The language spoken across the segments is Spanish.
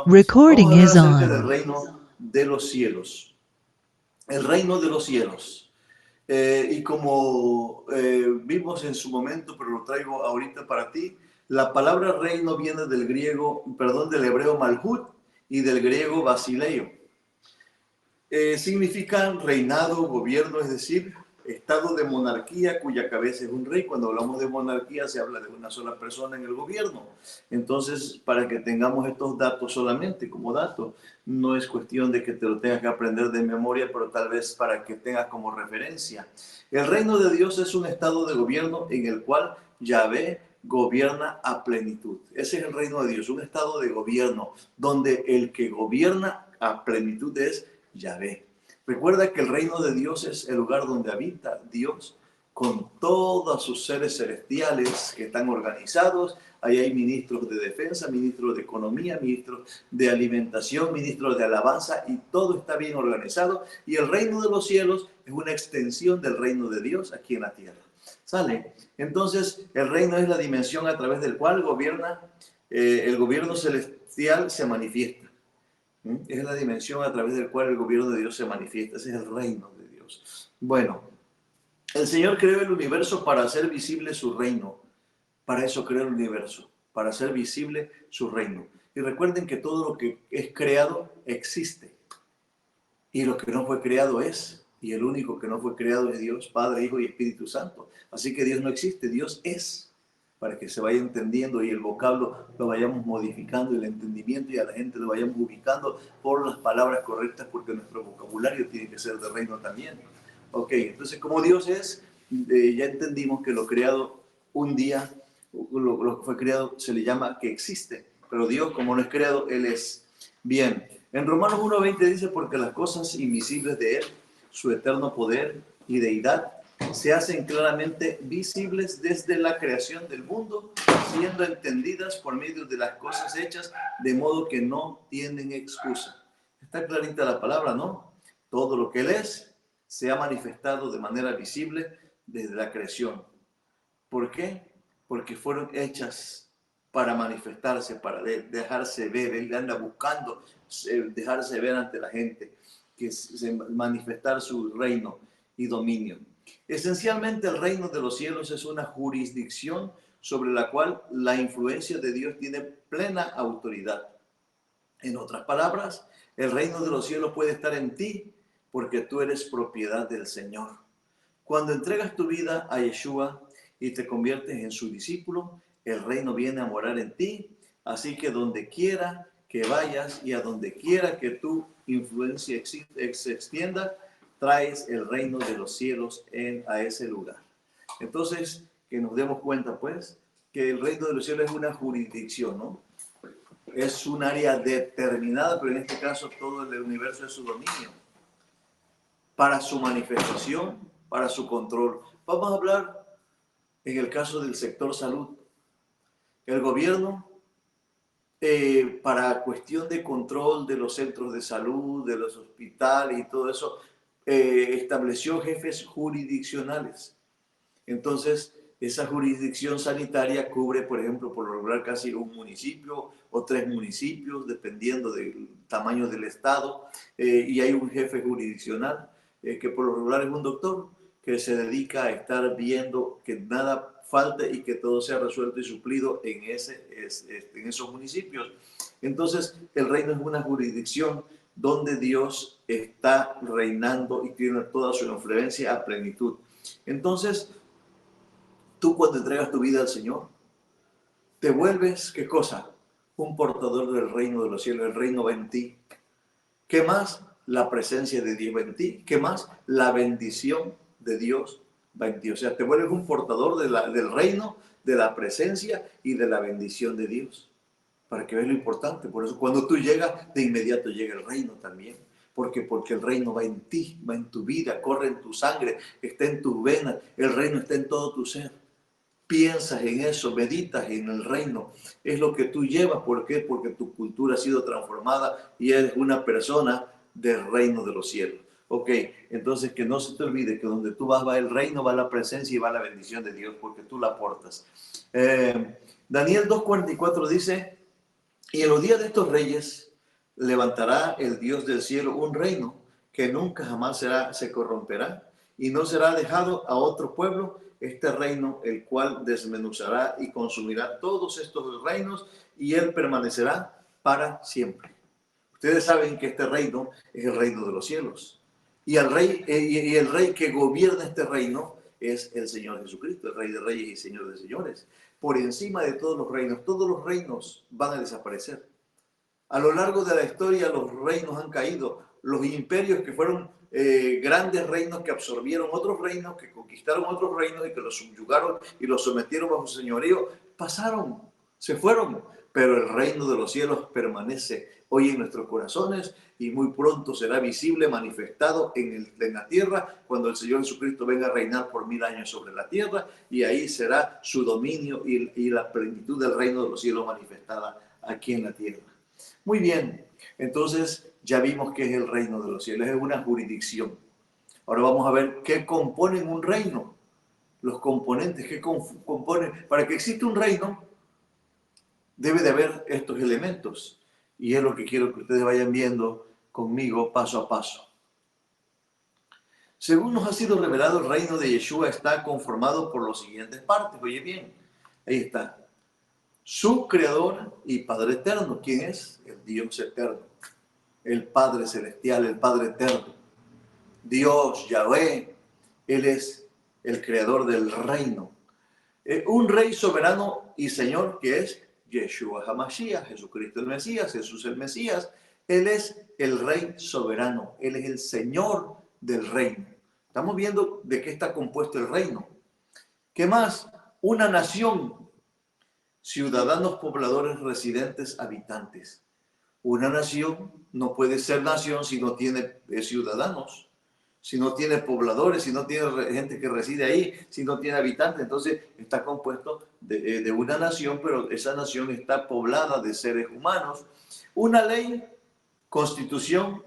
momentito. Vamos Recording a hablar is acerca del on. reino de los cielos. El reino de los cielos. Y como vimos en su momento, pero lo traigo ahorita para ti, la palabra reino viene del griego, perdón, del hebreo malhut y del griego basileo. Significan reinado, gobierno, es decir, estado de monarquía cuya cabeza es un rey. Cuando hablamos de monarquía se habla de una sola persona en el gobierno. Entonces, para que tengamos estos datos solamente como datos, no es cuestión de que te lo tengas que aprender de memoria, pero tal vez para que tengas como referencia. El reino de Dios es un estado de gobierno en el cual Yahvé gobierna a plenitud. Ese es el reino de Dios, un estado de gobierno donde el que gobierna a plenitud es Yahvé. Recuerda que el reino de Dios es el lugar donde habita Dios con todos sus seres celestiales que están organizados. Ahí hay ministros de defensa, ministros de economía, ministros de alimentación, ministros de alabanza y todo está bien organizado. Y el reino de los cielos es una extensión del reino de Dios aquí en la tierra. ¿Sale? Entonces, el reino es la dimensión a través del cual gobierna, el gobierno celestial se manifiesta. Es la dimensión a través del cual el gobierno de Dios se manifiesta. Ese es el reino de Dios. Bueno, el Señor creó el universo para hacer visible su reino. Para eso creó el universo, para hacer visible su reino. Y recuerden que todo lo que es creado existe. Y lo que no fue creado es. Y el único que no fue creado es Dios, Padre, Hijo y Espíritu Santo. Así que Dios no existe, Dios es. Para que se vaya entendiendo y el vocablo lo vayamos modificando, el entendimiento y a la gente lo vayamos ubicando por las palabras correctas, porque nuestro vocabulario tiene que ser de reino también. Ok, entonces como Dios es, ya entendimos que lo creado un día, lo que fue creado se le llama que existe, pero Dios como no es creado, Él es. Bien, en Romanos 1:20 dice, porque las cosas invisibles de Él, su eterno poder y deidad, se hacen claramente visibles desde la creación del mundo, siendo entendidas por medio de las cosas hechas, de modo que no tienen excusa. Está clarita la palabra, ¿no? Todo lo que Él es se ha manifestado de manera visible desde la creación. ¿Por qué? Porque fueron hechas para manifestarse, para dejarse ver. Él anda buscando dejarse ver ante la gente, que manifestar su reino y dominio. Esencialmente el reino de los cielos es una jurisdicción sobre la cual la influencia de Dios tiene plena autoridad. En otras palabras, el reino de los cielos puede estar en ti porque tú eres propiedad del Señor. Cuando entregas tu vida a Yeshua y te conviertes en su discípulo, el reino viene a morar en ti. Así que donde quiera que vayas y a donde quiera que tu influencia se extienda, traes el reino de los cielos a ese lugar. Entonces, que nos demos cuenta, pues, que el reino de los cielos es una jurisdicción, ¿no? Es un área determinada, pero en este caso todo el universo es su dominio, para su manifestación, para su control. Vamos a hablar en el caso del sector salud. El gobierno, para cuestión de control de los centros de salud, de los hospitales y todo eso, estableció jefes jurisdiccionales. Entonces, esa jurisdicción sanitaria cubre, por ejemplo, por lo regular casi un municipio o 3 municipios, dependiendo del tamaño del estado, y hay un jefe jurisdiccional, que por lo regular es un doctor, que se dedica a estar viendo que nada falte y que todo sea resuelto y suplido en esos municipios. Entonces, el reino es una jurisdicción donde Dios está reinando y tiene toda su influencia a plenitud. Entonces, tú cuando entregas tu vida al Señor, te vuelves, ¿qué cosa? Un portador del reino de los cielos, el reino va en ti. ¿Qué más? La presencia de Dios va en ti. ¿Qué más? La bendición de Dios va en ti. O sea, te vuelves un portador del reino, de la presencia y de la bendición de Dios. Para que veas lo importante. Por eso cuando tú llegas, de inmediato llega el reino también. Porque el reino va en ti, va en tu vida, corre en tu sangre, está en tus venas. El reino está en todo tu ser. Piensas en eso, meditas en el reino. Es lo que tú llevas. ¿Por qué? Porque tu cultura ha sido transformada y eres una persona del reino de los cielos. Ok, entonces que no se te olvide que donde tú vas va el reino, va la presencia y va la bendición de Dios porque tú la portas. Daniel 2:44 dice, y en los días de estos reyes levantará el Dios del cielo un reino que nunca jamás se corromperá y no será dejado a otro pueblo este reino, el cual desmenuzará y consumirá todos estos reinos y él permanecerá para siempre. Ustedes saben que este reino es el reino de los cielos. Y el rey que gobierna este reino es el Señor Jesucristo, el Rey de Reyes y Señor de Señores. Por encima de todos los reinos van a desaparecer. A lo largo de la historia los reinos han caído. Los imperios que fueron grandes reinos que absorbieron otros reinos, que conquistaron otros reinos y que los subyugaron y los sometieron bajo su señorío, pasaron, se fueron. Pero el reino de los cielos permanece hoy en nuestros corazones y muy pronto será visible, manifestado en la tierra, cuando el Señor Jesucristo venga a reinar por 1000 años sobre la tierra, y ahí será su dominio y la plenitud del reino de los cielos manifestada aquí en la tierra. Muy bien, entonces ya vimos que es el reino de los cielos, es una jurisdicción. Ahora vamos a ver qué componen un reino, los componentes que componen. Para que exista un reino, debe de haber estos elementos. Y es lo que quiero que ustedes vayan viendo conmigo paso a paso. Según nos ha sido revelado, el reino de Yeshua está conformado por las siguientes partes. Oye bien, ahí está. Su creador y Padre eterno. ¿Quién es? El Dios eterno. El Padre celestial, el Padre eterno. Dios, Yahvé, Él es el creador del reino. Un rey soberano y Señor que es Yeshua HaMashiach, Jesucristo el Mesías, Jesús el Mesías. Él es el rey soberano, Él es el Señor del reino. Estamos viendo de qué está compuesto el reino. ¿Qué más? Una nación, ciudadanos, pobladores, residentes, habitantes. Una nación no puede ser nación si no tiene ciudadanos, si no tiene pobladores, si no tiene gente que reside ahí, si no tiene habitantes. Entonces está compuesto de una nación, pero esa nación está poblada de seres humanos. Una ley, constitución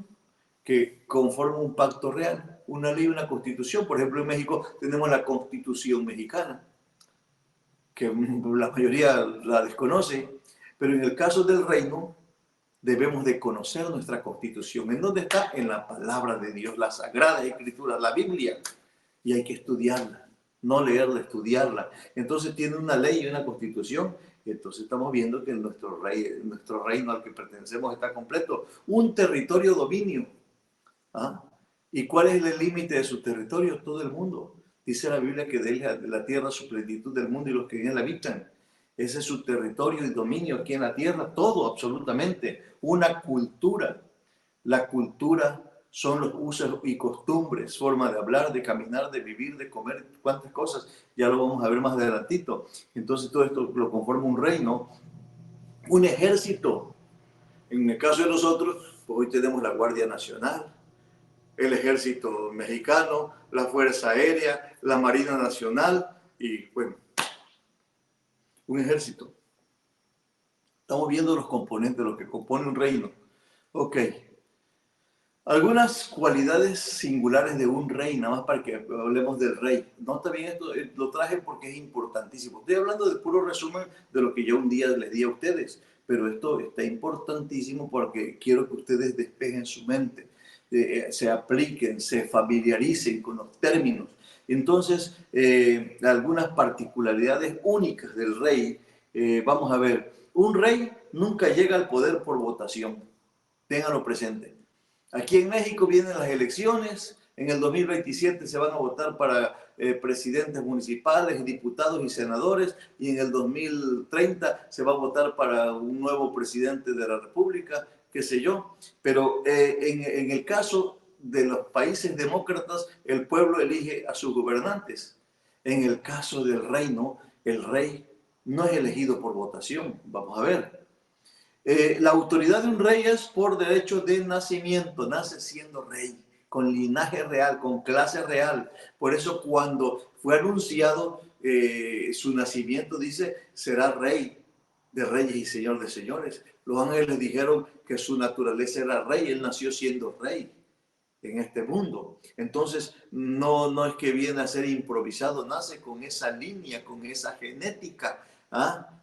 que conforma un pacto real. Una ley, una constitución. Por ejemplo, en México tenemos la Constitución mexicana, que la mayoría la desconoce, pero en el caso del reino debemos de conocer nuestra Constitución. ¿En dónde está? En la palabra de Dios, la Sagrada Escritura, la Biblia. Y hay que estudiarla, no leerla, estudiarla. Entonces tiene una ley y una Constitución. Y entonces estamos viendo que nuestro reino al que pertenecemos está completo. Un territorio dominio. ¿Ah? ¿Y cuál es el límite de su territorio? Todo el mundo. Dice la Biblia que de él, de la tierra, su plenitud del mundo y los que en él habitan. Ese es su territorio y dominio aquí en la tierra, todo, absolutamente. Una cultura. La cultura son los usos y costumbres, forma de hablar, de caminar, de vivir, de comer, cuántas cosas. Ya lo vamos a ver más adelantito. Entonces todo esto lo conforma un reino, un ejército. En el caso de nosotros, pues hoy tenemos la Guardia Nacional, el Ejército Mexicano, la Fuerza Aérea, la Marina Nacional y, bueno, un ejército. Estamos viendo los componentes, lo que compone un reino. Ok. Algunas cualidades singulares de un rey, nada más para que hablemos del rey. No, también esto lo traje porque es importantísimo. Estoy hablando de puro resumen de lo que yo un día les di a ustedes, pero esto está importantísimo porque quiero que ustedes despejen su mente, se apliquen, se familiaricen con los términos. Entonces, algunas particularidades únicas del rey. Vamos a ver, un rey nunca llega al poder por votación. Ténganlo presente. Aquí en México vienen las elecciones, en el 2027 se van a votar para presidentes municipales, diputados y senadores, y en el 2030 se va a votar para un nuevo presidente de la República, qué sé yo. Pero en el caso de los países demócratas, el pueblo elige a sus gobernantes. En el caso del reino, el rey no es elegido por votación. Vamos a ver. La autoridad de un rey es por derecho de nacimiento, nace siendo rey, con linaje real, con clase real. Por eso cuando fue anunciado su nacimiento, dice, será rey de reyes y señor de señores. Los ángeles dijeron que su naturaleza era rey, él nació siendo rey en este mundo. Entonces, no es que viene a ser improvisado, nace con esa línea, con esa genética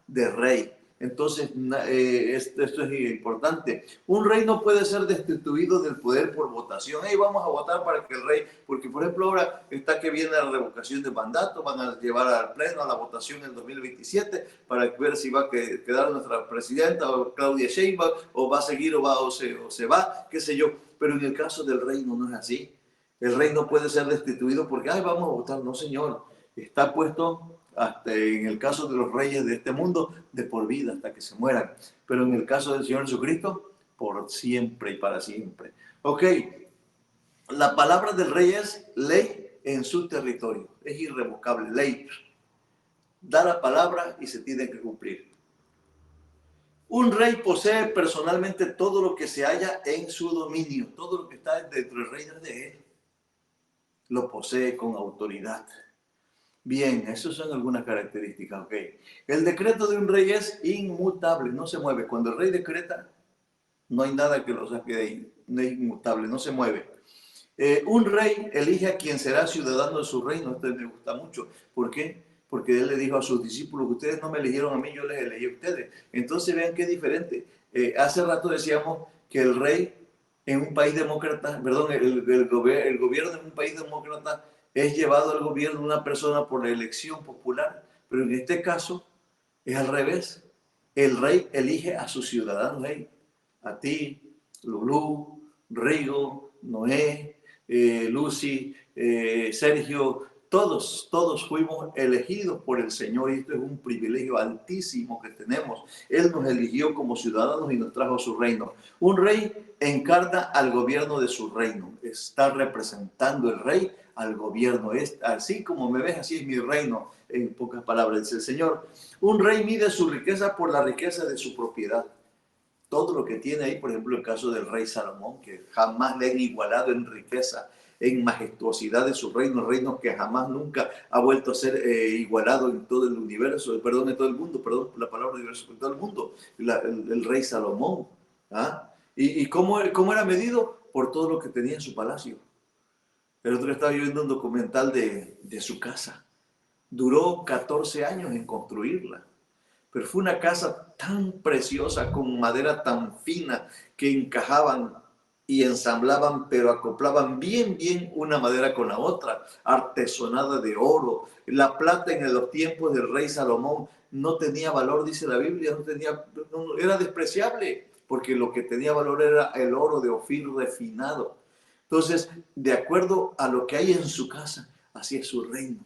de rey. Entonces, esto es importante. Un rey no puede ser destituido del poder por votación. Hey, vamos a votar para que el rey, porque por ejemplo ahora está que viene la revocación de mandato, van a llevar al pleno a la votación en 2027 para ver si va a quedar nuestra presidenta o Claudia Sheinbaum, o va a seguir o se va, qué sé yo. Pero en el caso del reino no es así. El rey no puede ser destituido porque, ay, vamos a votar. No, señor. Está puesto, hasta en el caso de los reyes de este mundo, de por vida hasta que se mueran. Pero en el caso del Señor Jesucristo, por siempre y para siempre. Ok, la palabra del rey es ley en su territorio. Es irrevocable, ley. Da la palabra y se tiene que cumplir. Un rey posee personalmente todo lo que se halla en su dominio. Todo lo que está dentro del reino de él. Lo posee con autoridad. Bien, esas son algunas características, ok. El decreto de un rey es inmutable, no se mueve. Cuando el rey decreta, no hay nada que lo saque de ahí, no es inmutable, no se mueve. Un rey elige a quien será ciudadano de su reino. Esto me gusta mucho. ¿Por qué? Porque él le dijo a sus discípulos, ustedes no me eligieron a mí, yo les elegí a ustedes. Entonces vean qué diferente. Hace rato decíamos que el rey en un país demócrata, perdón, el gobierno en un país demócrata es llevado al gobierno una persona por la elección popular, pero en este caso es al revés. El rey elige a sus ciudadanos, a ti, Lulú, Rigo, Noé, Lucy, Sergio, todos fuimos elegidos por el Señor y esto es un privilegio altísimo que tenemos. Él nos eligió como ciudadanos y nos trajo a su reino. Un rey encarna al gobierno de su reino, está representando el rey al gobierno. Es así como me ves, así es mi reino, en pocas palabras dice el Señor. Un rey mide su riqueza por la riqueza de su propiedad. Todo lo que tiene ahí, por ejemplo, el caso del rey Salomón, que jamás le han igualado en riqueza, en majestuosidad de su reino que jamás nunca ha vuelto a ser igualado en todo el universo, perdón, en todo el mundo, perdón por la palabra universo, en todo el mundo, el rey Salomón. ¿Ah? ¿Y cómo era medido? Por todo lo que tenía en su palacio. El otro día estaba yo viendo un documental de su casa. Duró 14 años en construirla. Pero fue una casa tan preciosa, con madera tan fina, que encajaban y ensamblaban, pero acoplaban bien una madera con la otra, artesonada de oro. La plata en los tiempos del rey Salomón no tenía valor, dice la Biblia, era despreciable, porque lo que tenía valor era el oro de Ofir refinado. Entonces, de acuerdo a lo que hay en su casa, así es su reino.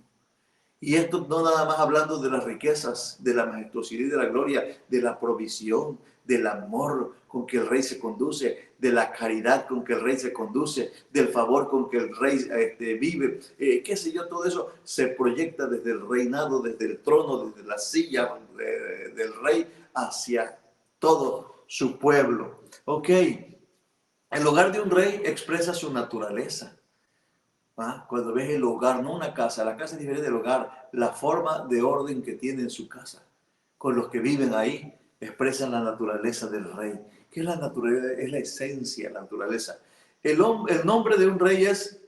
Y esto no nada más hablando de las riquezas, de la majestuosidad y de la gloria, de la provisión, del amor con que el rey se conduce, de la caridad con que el rey se conduce, del favor con que el rey vive, qué sé yo, todo eso se proyecta desde el reinado, desde el trono, desde la silla del rey hacia todo su pueblo. Ok, el hogar de un rey expresa su naturaleza. ¿Ah? Cuando ves el hogar, no una casa, la casa es diferente del hogar, la forma de orden que tiene en su casa, con los que viven ahí, expresan la naturaleza del rey. ¿Qué es la naturaleza? Es la esencia, la naturaleza. El nombre de un rey es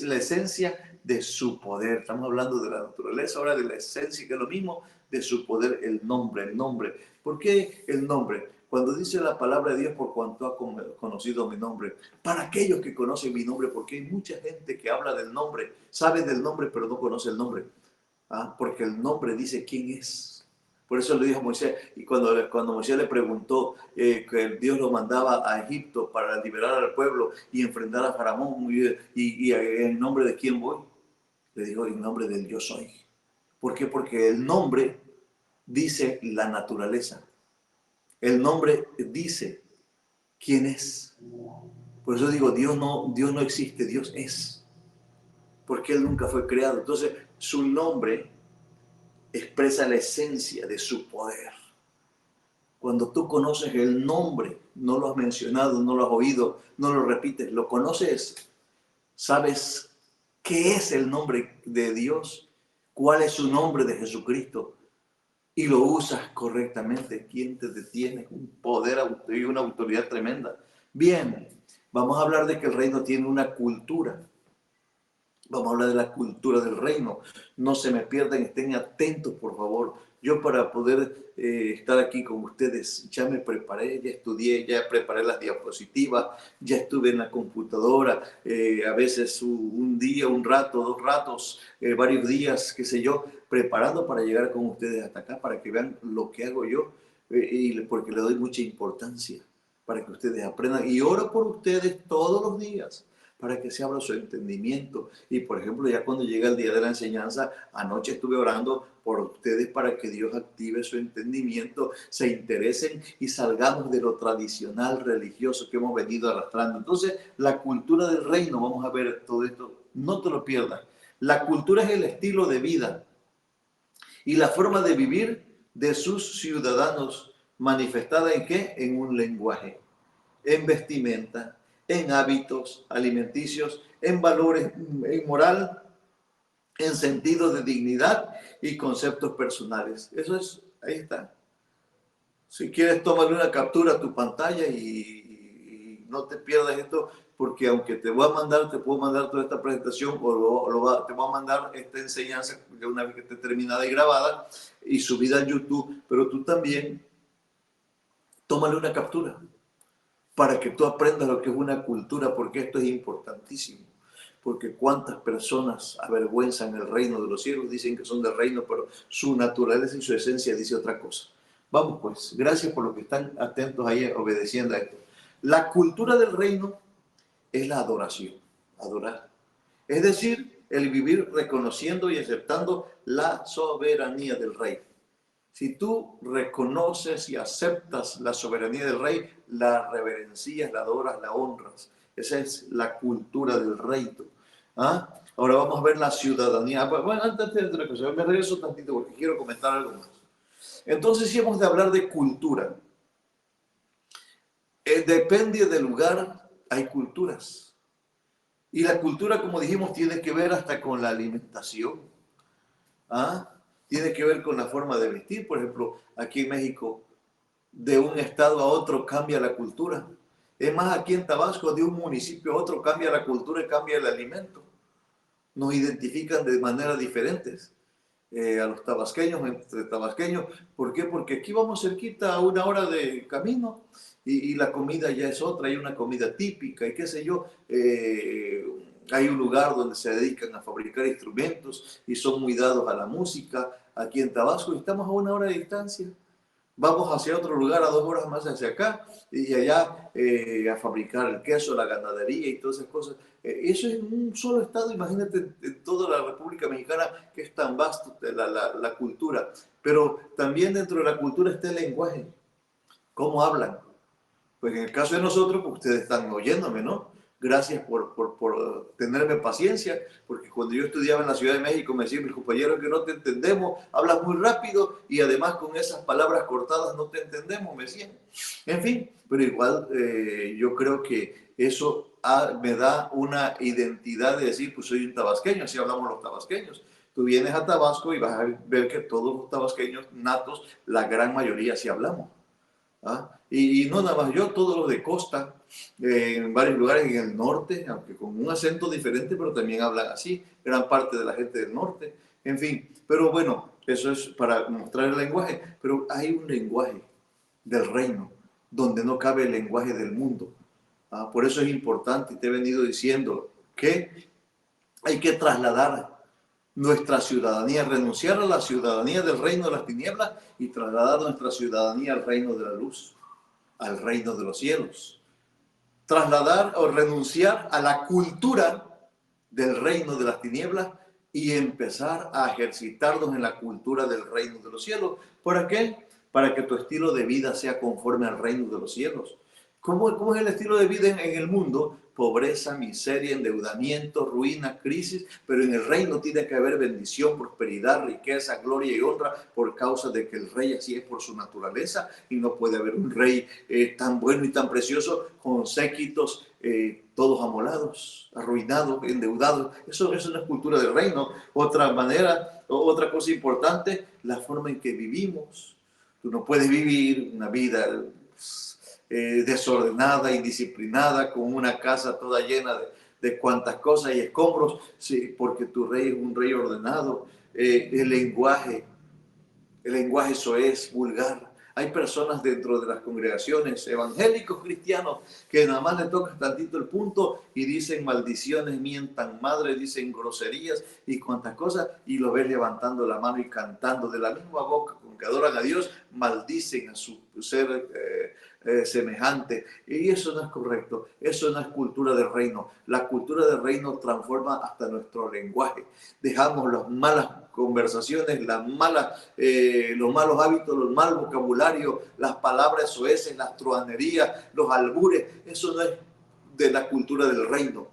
la esencia de su poder. Estamos hablando de la naturaleza, ahora de la esencia, que es lo mismo de su poder, el nombre, el nombre. ¿Por qué el nombre? Cuando dice la palabra de Dios, por cuanto ha conocido mi nombre, para aquellos que conocen mi nombre, porque hay mucha gente que habla del nombre, sabe del nombre, pero no conoce el nombre. ¿Ah? Porque el nombre dice quién es. Por eso le dijo a Moisés, y cuando Moisés le preguntó que Dios lo mandaba a Egipto para liberar al pueblo y enfrentar a Faraón, y en nombre de quién voy, le dijo en nombre del yo soy. ¿Por qué? Porque el nombre dice la naturaleza. El nombre dice quién es. Por eso digo, Dios no existe, Dios es. Porque Él nunca fue creado. Entonces, su nombre expresa la esencia de su poder. Cuando tú conoces el nombre, no lo has mencionado, no lo has oído, no lo repites, lo conoces, sabes qué es el nombre de Dios, cuál es su nombre de Jesucristo, y lo usas correctamente, ¿quién te detiene? Un poder y una autoridad tremenda. Bien, vamos a hablar de que el reino tiene una cultura. Vamos a hablar de la cultura del reino. No se me pierdan, estén atentos, por favor. Yo para poder estar aquí con ustedes ya me preparé, ya estudié, ya preparé las diapositivas, ya estuve en la computadora, a veces un día, un rato, dos ratos, varios días, qué sé yo, preparando para llegar con ustedes hasta acá, para que vean lo que hago yo, y porque le doy mucha importancia, para que ustedes aprendan. Y oro por ustedes todos los días, para que se abra su entendimiento. Y por ejemplo, ya cuando llega el día de la enseñanza, anoche estuve orando por ustedes para que Dios active su entendimiento, se interesen y salgamos de lo tradicional religioso que hemos venido arrastrando. Entonces, la cultura del reino, vamos a ver todo esto, no te lo pierdas. La cultura es el estilo de vida y la forma de vivir de sus ciudadanos, manifestada en qué? En un lenguaje, en vestimenta, en hábitos alimenticios, en valores, en moral, en sentido de dignidad y conceptos personales. Eso es, ahí está. Si quieres, tómale una captura a tu pantalla y no te pierdas esto, porque aunque te voy a mandar, te puedo mandar toda esta presentación o te voy a mandar esta enseñanza de una vez que esté terminada y grabada y subida a YouTube, pero tú también tómale una captura para que tú aprendas lo que es una cultura, porque esto es importantísimo. Porque cuántas personas avergüenzan el reino de los cielos, dicen que son del reino, pero su naturaleza y su esencia dice otra cosa. Vamos pues, gracias por lo que están atentos ahí obedeciendo a esto. La cultura del reino es la adoración, adorar. Es decir, el vivir reconociendo y aceptando la soberanía del rey. Si tú reconoces y aceptas la soberanía del rey, la reverencias, la adoras, la honras. Esa es la cultura del reino. ¿Ah? Ahora vamos a ver la ciudadanía. Bueno, antes de otra cosa, me regreso tantito porque quiero comentar algo más. Entonces, si hemos de hablar de cultura, depende del lugar, hay culturas. Y la cultura, como dijimos, tiene que ver hasta con la alimentación. ¿Ah? Tiene que ver con la forma de vestir. Por ejemplo, aquí en México, de un estado a otro cambia la cultura. Es más, aquí en Tabasco, de un municipio a otro cambia la cultura y cambia el alimento. Nos identifican de maneras diferentes. A los tabasqueños, entre tabasqueños. ¿Por qué? Porque aquí vamos cerquita a una hora de camino y la comida ya es otra, hay una comida típica y qué sé yo. Hay un lugar donde se dedican a fabricar instrumentos y son muy dados a la música aquí en Tabasco y estamos a una hora de distancia. Vamos hacia otro lugar a 2 horas más hacia acá y allá a fabricar el queso, la ganadería y todas esas cosas. Eso es un solo estado, imagínate en toda la República Mexicana que es tan vasto la cultura. Pero también dentro de la cultura está el lenguaje, cómo hablan. Pues en el caso de nosotros, pues ustedes están oyéndome, ¿no? Gracias por tenerme paciencia, porque cuando yo estudiaba en la Ciudad de México me decían mis compañeros que no te entendemos, hablas muy rápido y además con esas palabras cortadas no te entendemos, me decían. En fin, pero igual yo creo que eso me da una identidad de decir, pues soy un tabasqueño, así hablamos los tabasqueños. Tú vienes a Tabasco y vas a ver que todos los tabasqueños natos, la gran mayoría así hablamos. ¿Ah? Y no nada más yo, todos los de costa, en varios lugares en el norte, aunque con un acento diferente, pero también hablan así, gran parte de la gente del norte, en fin. Pero bueno, eso es para mostrar el lenguaje, pero hay un lenguaje del reino donde no cabe el lenguaje del mundo. ¿Ah? Por eso es importante, y te he venido diciendo que hay que trasladar nuestra ciudadanía, renunciar a la ciudadanía del reino de las tinieblas y trasladar nuestra ciudadanía al reino de la luz, al reino de los cielos. Trasladar o renunciar a la cultura del reino de las tinieblas y empezar a ejercitarnos en la cultura del reino de los cielos. ¿Para qué? Para que tu estilo de vida sea conforme al reino de los cielos. ¿Cómo es el estilo de vida en el mundo? Pobreza, miseria, endeudamiento, ruina, crisis, pero en el reino tiene que haber bendición, prosperidad, riqueza, gloria y honra por causa de que el rey así es por su naturaleza y no puede haber un rey tan bueno y tan precioso con séquitos todos amolados, arruinados, endeudados. Eso no es cultura del reino. Otra manera, otra cosa importante, la forma en que vivimos. Tú no puedes vivir una vida desordenada, indisciplinada, con una casa toda llena de cuantas cosas y escombros, sí, porque tu rey es un rey ordenado. El lenguaje El lenguaje soez, vulgar. Hay personas dentro de las congregaciones evangélicos cristianos que nada más le tocan tantito el punto y dicen maldiciones, mientan madre, dicen groserías y cuantas cosas, y lo ves levantando la mano y cantando de la misma boca con que adoran a Dios, maldicen a su ser semejante. Y eso no es correcto, eso no es cultura del reino. La cultura del reino transforma hasta nuestro lenguaje. Dejamos las malas conversaciones, los malos hábitos, los mal vocabulario, las palabras soeces, las truanerías, los albures. Eso no es de la cultura del reino.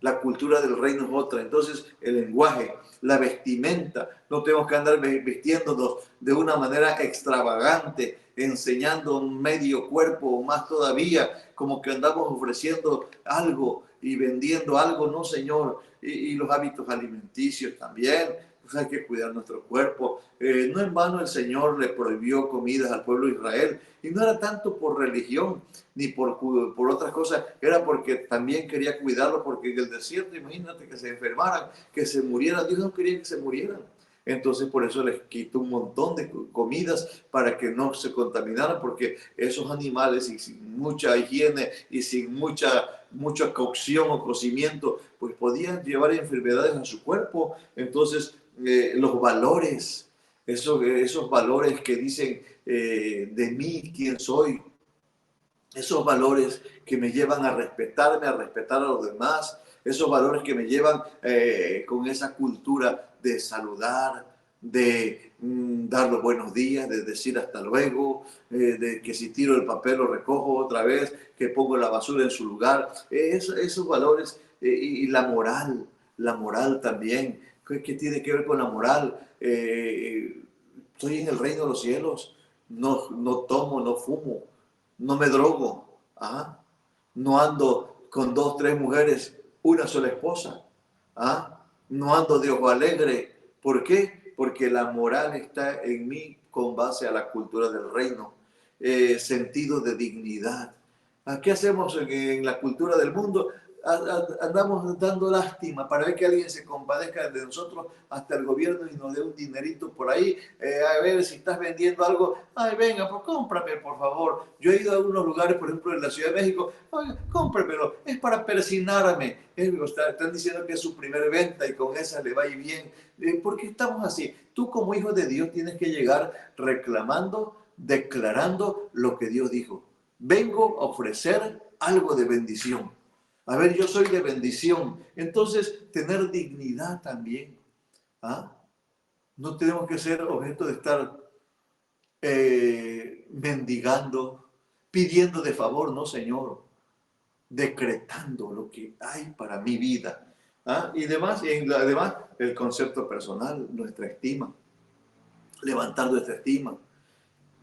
La cultura del reino es otra. Entonces, el lenguaje, la vestimenta, no tenemos que andar vistiéndonos de una manera extravagante, enseñando un medio cuerpo o más todavía, como que andamos ofreciendo algo y vendiendo algo. No, Señor. Y los hábitos alimenticios también. Pues hay que cuidar nuestro cuerpo. No en vano el Señor le prohibió comidas al pueblo de Israel. Y no era tanto por religión, ni por otras cosas, era porque también quería cuidarlo, porque en el desierto, imagínate que se enfermaran, que se murieran. Dios no quería que se murieran. Entonces por eso les quitó un montón de comidas para que no se contaminaran, porque esos animales, y sin mucha higiene y sin mucha cocción o cocimiento, pues podían llevar enfermedades a su cuerpo. Entonces los valores, esos valores que dicen de mí, quién soy, esos valores que me llevan a respetarme, a respetar a los demás, esos valores que me llevan con esa cultura de saludar, de dar los buenos días, de decir hasta luego, de que si tiro el papel lo recojo otra vez, que pongo la basura en su lugar, esos valores y la moral también. ¿Qué tiene que ver con la moral? Estoy en el reino de los cielos, no tomo, no fumo, no me drogo, ¿ah? No ando con dos, tres mujeres, una sola esposa, ¿ah? No ando de ojo alegre. ¿Por qué? Porque la moral está en mí con base a la cultura del reino, sentido de dignidad. ¿Qué hacemos en la cultura del mundo? Andamos dando lástima para ver que alguien se compadezca de nosotros, hasta el gobierno, y nos dé un dinerito por ahí. A ver si estás vendiendo algo, ay, venga, pues cómprame, por favor. Yo he ido a algunos lugares, por ejemplo en la Ciudad de México, oiga, cómpramelo, es para persinarme. Están diciendo que es su primera venta y con esa le va a ir bien. ¿Por qué estamos así? Tú como hijo de Dios tienes que llegar reclamando, declarando lo que Dios dijo. Vengo a ofrecer algo de bendición. A ver, yo soy de bendición. Entonces, tener dignidad también. ¿Ah? No tenemos que ser objeto de estar mendigando, pidiendo de favor, no, Señor. Decretando lo que hay para mi vida. ¿Ah? Y además, el concepto personal, nuestra estima. Levantar nuestra estima.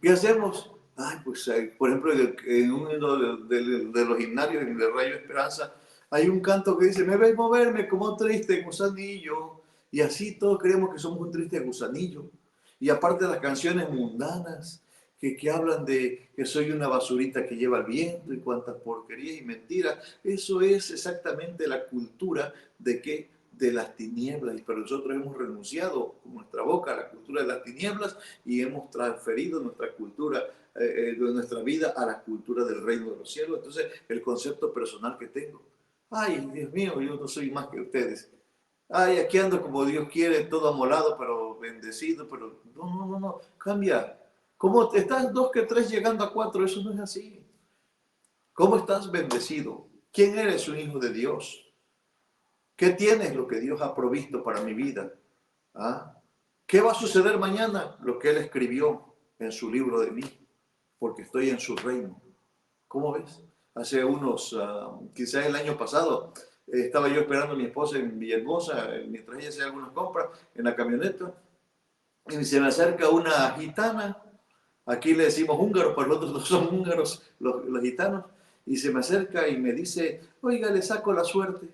¿Qué hacemos? Ay, pues, por ejemplo, en uno de los himnarios en el Rayo Esperanza, hay un canto que dice, me ves moverme como un triste gusanillo. Y así todos creemos que somos un triste gusanillo. Y aparte de las canciones mundanas, que hablan de que soy una basurita que lleva el viento y cuantas porquerías y mentiras, eso es exactamente la cultura de que de las tinieblas, pero nosotros hemos renunciado con nuestra boca a la cultura de las tinieblas y hemos transferido nuestra cultura, de nuestra vida a la cultura del reino de los cielos. Entonces, el concepto personal que tengo, ay, Dios mío, yo no soy más que ustedes. Ay, aquí ando como Dios quiere, todo amolado, pero bendecido, pero no, cambia. ¿Cómo estás dos que tres llegando a cuatro? Eso no es así. ¿Cómo estás bendecido? ¿Quién eres un hijo de Dios? ¿Qué tienes lo que Dios ha provisto para mi vida? ¿Ah? ¿Qué va a suceder mañana? Lo que Él escribió en su libro de mí, porque estoy en su reino. ¿Cómo ves? Hace quizás el año pasado, estaba yo esperando a mi esposa en Villahermosa, mientras ella hacía algunas compras en la camioneta, y se me acerca una gitana, aquí le decimos húngaros, pero los otros no son húngaros, los gitanos, y se me acerca y me dice, oiga, le saco la suerte.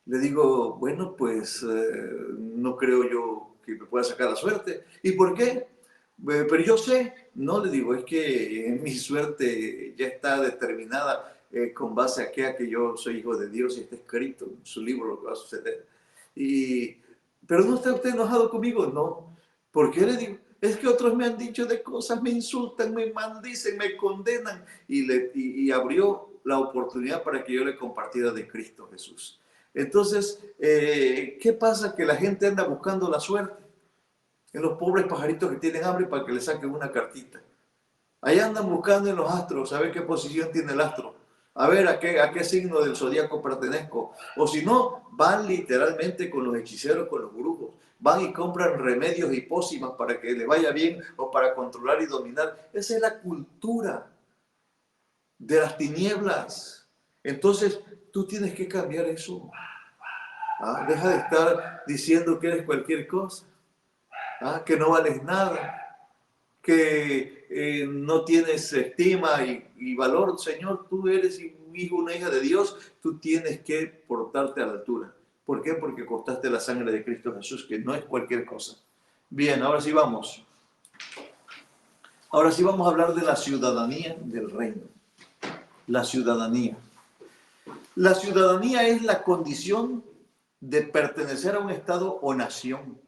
Le digo, bueno, pues no creo yo que me pueda sacar la suerte. ¿Y por qué? Pero yo sé, no le digo, es que mi suerte ya está determinada con base a que yo soy hijo de Dios y está escrito en su libro lo que va a suceder. Pero no está usted enojado conmigo, no. ¿Por qué le digo? Es que otros me han dicho de cosas, me insultan, me maldicen, me condenan. Y abrió la oportunidad para que yo le compartiera de Cristo Jesús. Entonces, ¿qué pasa? Que la gente anda buscando la suerte en los pobres pajaritos que tienen hambre para que le saquen una cartita. Ahí andan buscando en los astros, a ver qué posición tiene el astro, a ver a qué signo del zodíaco pertenezco. O si no, van literalmente con los hechiceros, con los brujos. Van y compran remedios y pócimas para que le vaya bien o para controlar y dominar. Esa es la cultura de las tinieblas. Entonces, tú tienes que cambiar eso. ¿Ah? Deja de estar diciendo que eres cualquier cosa, ¿ah? Que no vales nada, que no tienes estima y valor. Señor, tú eres un hijo, una hija de Dios, tú tienes que portarte a la altura. ¿Por qué? Porque costaste la sangre de Cristo Jesús, que no es cualquier cosa. Bien, ahora sí vamos. Ahora sí vamos a hablar de la ciudadanía del reino. La ciudadanía. La ciudadanía es la condición de pertenecer a un estado o nación,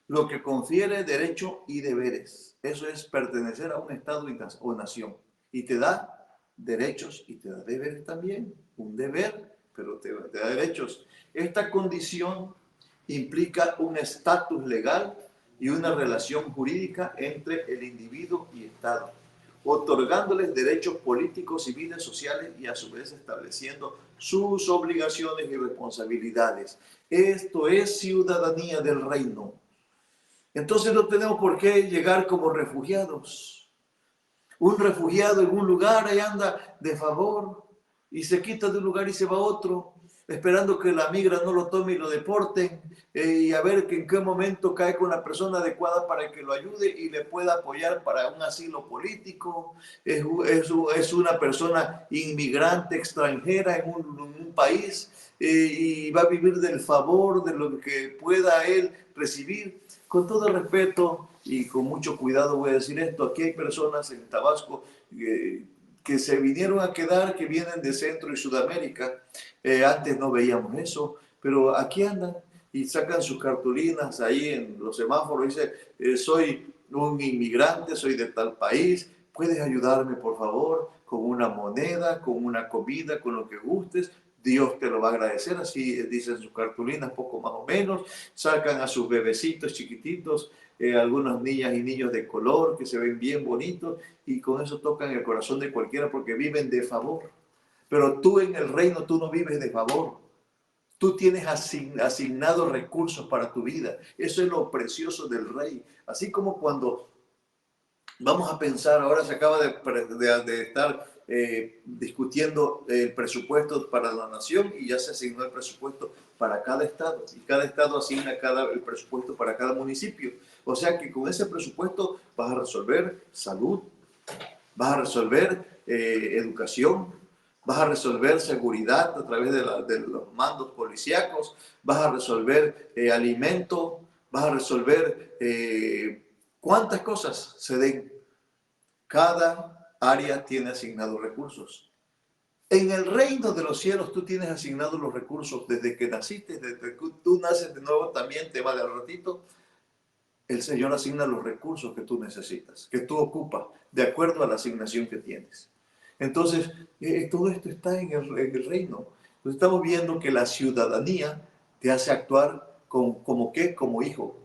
lo que confiere derecho y deberes. Eso es pertenecer a un estado o nación. Y te da derechos y te da deberes también. Un deber, pero te da derechos. Esta condición implica un estatus legal y una relación jurídica entre el individuo y Estado, otorgándoles derechos políticos, civiles, sociales y a su vez estableciendo sus obligaciones y responsabilidades. Esto es ciudadanía del reino. Entonces no tenemos por qué llegar como refugiados. Un refugiado en un lugar ahí anda de favor y se quita de un lugar y se va a otro, esperando que la migra no lo tome y lo deporten, y a ver que en qué momento cae con la persona adecuada para que lo ayude y le pueda apoyar para un asilo político. Es una persona inmigrante extranjera en un país, y va a vivir del favor de lo que pueda él recibir. Con todo respeto y con mucho cuidado voy a decir esto, aquí hay personas en Tabasco que se vinieron a quedar, que vienen de Centro y Sudamérica. Antes no veíamos eso, pero aquí andan y sacan sus cartulinas ahí en los semáforos. Dice, soy un inmigrante, soy de tal país, ¿puedes ayudarme por favor? Con una moneda, con una comida, con lo que gustes. Dios te lo va a agradecer, así dicen sus cartulinas, poco más o menos. Sacan a sus bebecitos chiquititos, algunas niñas y niños de color que se ven bien bonitos, y con eso tocan el corazón de cualquiera porque viven de favor. Pero tú en el reino, tú no vives de favor. Tú tienes asignados recursos para tu vida. Eso es lo precioso del rey. Así como cuando vamos a pensar, ahora se acaba de estar discutiendo el presupuesto para la nación y ya se asignó el presupuesto para cada estado, y cada estado asigna el presupuesto para cada municipio. O sea que con ese presupuesto vas a resolver salud, vas a resolver educación, vas a resolver seguridad a través de los mandos policíacos, vas a resolver alimento, vas a resolver cuántas cosas se den. Cada área tiene asignados recursos. En el reino de los cielos tú tienes asignados los recursos desde que naciste, desde que tú naces de nuevo también, te va de ratito. El Señor asigna los recursos que tú necesitas, que tú ocupas, de acuerdo a la asignación que tienes. Entonces, todo esto está en el reino. Entonces, estamos viendo que la ciudadanía te hace actuar como qué, como hijo.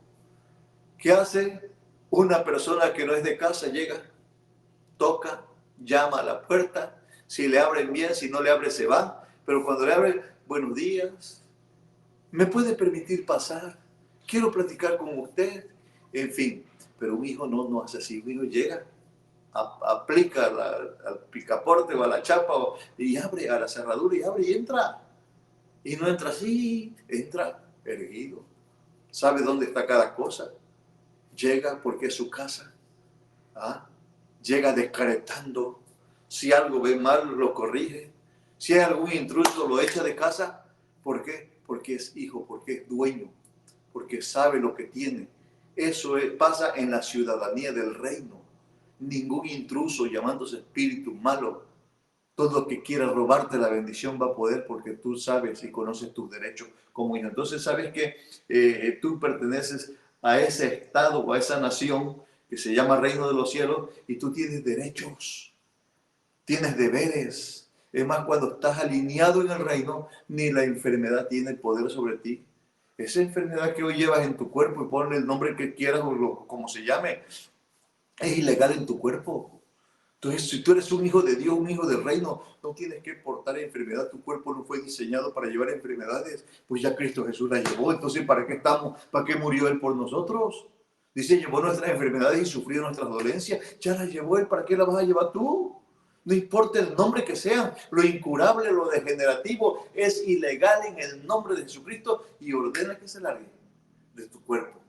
¿Qué hace una persona que no es de casa? Llega, toca, llama a la puerta, si le abren bien, si no le abren se va, pero cuando le abren, buenos días, ¿me puede permitir pasar? Quiero platicar con usted, en fin. Pero un hijo no hace así. Un hijo llega, aplica al picaporte o a la chapa y abre a la cerradura y abre y entra. Y no entra así, entra erguido. Sabe dónde está cada cosa. Llega porque es su casa. ¿Ah? Llega decretando. Si algo ve mal, lo corrige. Si hay algún intruso, lo echa de casa. ¿Por qué? Porque es hijo, porque es dueño, porque sabe lo que tiene. Eso pasa en la ciudadanía del reino. Ningún intruso llamándose espíritu malo, todo lo que quiera robarte la bendición va a poder, porque tú sabes y conoces tus derechos como hijo. Entonces sabes que tú perteneces a ese estado o a esa nación que se llama reino de los cielos, y tú tienes derechos, tienes deberes. Es más, cuando estás alineado en el reino, ni la enfermedad tiene poder sobre ti. Esa enfermedad que hoy llevas en tu cuerpo, y ponle el nombre que quieras o como se llame, es ilegal en tu cuerpo. Entonces, si tú eres un hijo de Dios, un hijo del reino, no tienes que portar enfermedad. Tu cuerpo no fue diseñado para llevar enfermedades. Pues ya Cristo Jesús la llevó. Entonces, ¿para qué estamos? ¿Para qué murió Él por nosotros? Dice, llevó nuestras enfermedades y sufrió nuestras dolencias. Ya las llevó Él. ¿Para qué las vas a llevar tú? No importa el nombre que sean, lo incurable, lo degenerativo, es ilegal en el nombre de Jesucristo y ordena que se largue de tu cuerpo.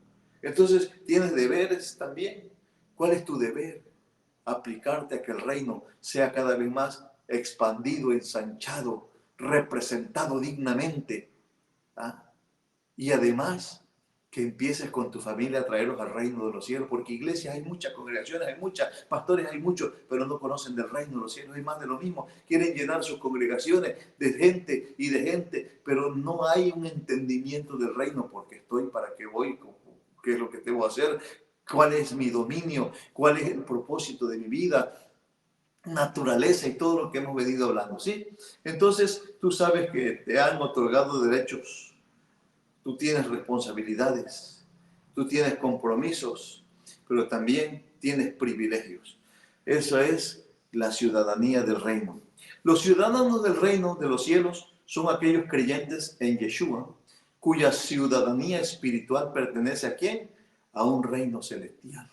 Entonces, tienes deberes también. ¿Cuál es tu deber? Aplicarte a que el reino sea cada vez más expandido, ensanchado, representado dignamente. ¿Ah? Y además que empieces con tu familia a traerlos al reino de los cielos, porque iglesias hay muchas, congregaciones hay muchas, pastores hay muchos, pero no conocen del reino de los cielos. Hay más de lo mismo, quieren llenar sus congregaciones de gente y de gente, pero no hay un entendimiento del reino, porque estoy, para qué voy, qué es lo que debo hacer, cuál es mi dominio, cuál es el propósito de mi vida, naturaleza y todo lo que hemos venido hablando, ¿sí? Entonces, tú sabes que te han otorgado derechos, tú tienes responsabilidades, tú tienes compromisos, pero también tienes privilegios. Eso es la ciudadanía del reino. Los ciudadanos del reino de los cielos son aquellos creyentes en Yeshua, cuya ciudadanía espiritual pertenece ¿a quién? A un reino celestial.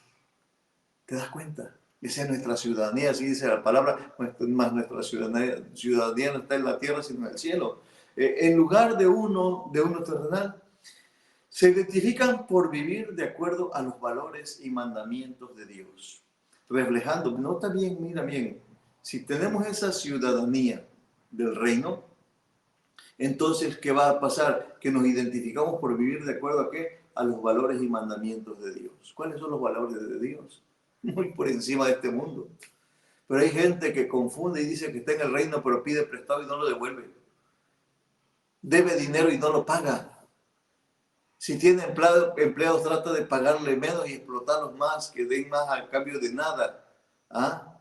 ¿Te das cuenta? Esa es nuestra ciudadanía, así dice la palabra, más nuestra ciudadanía no está en la tierra, sino en el cielo. En lugar de uno terrenal, se identifican por vivir de acuerdo a los valores y mandamientos de Dios. Reflejando, nota bien, mira bien, si tenemos esa ciudadanía del reino, entonces, ¿qué va a pasar? Que nos identificamos por vivir de acuerdo a qué? A los valores y mandamientos de Dios. ¿Cuáles son los valores de Dios? Muy por encima de este mundo. Pero hay gente que confunde y dice que está en el reino, pero pide prestado y no lo devuelve. Debe dinero y no lo paga. Si tiene empleados, trata de pagarle menos y explotarlos más, que den más a cambio de nada. ¿Ah?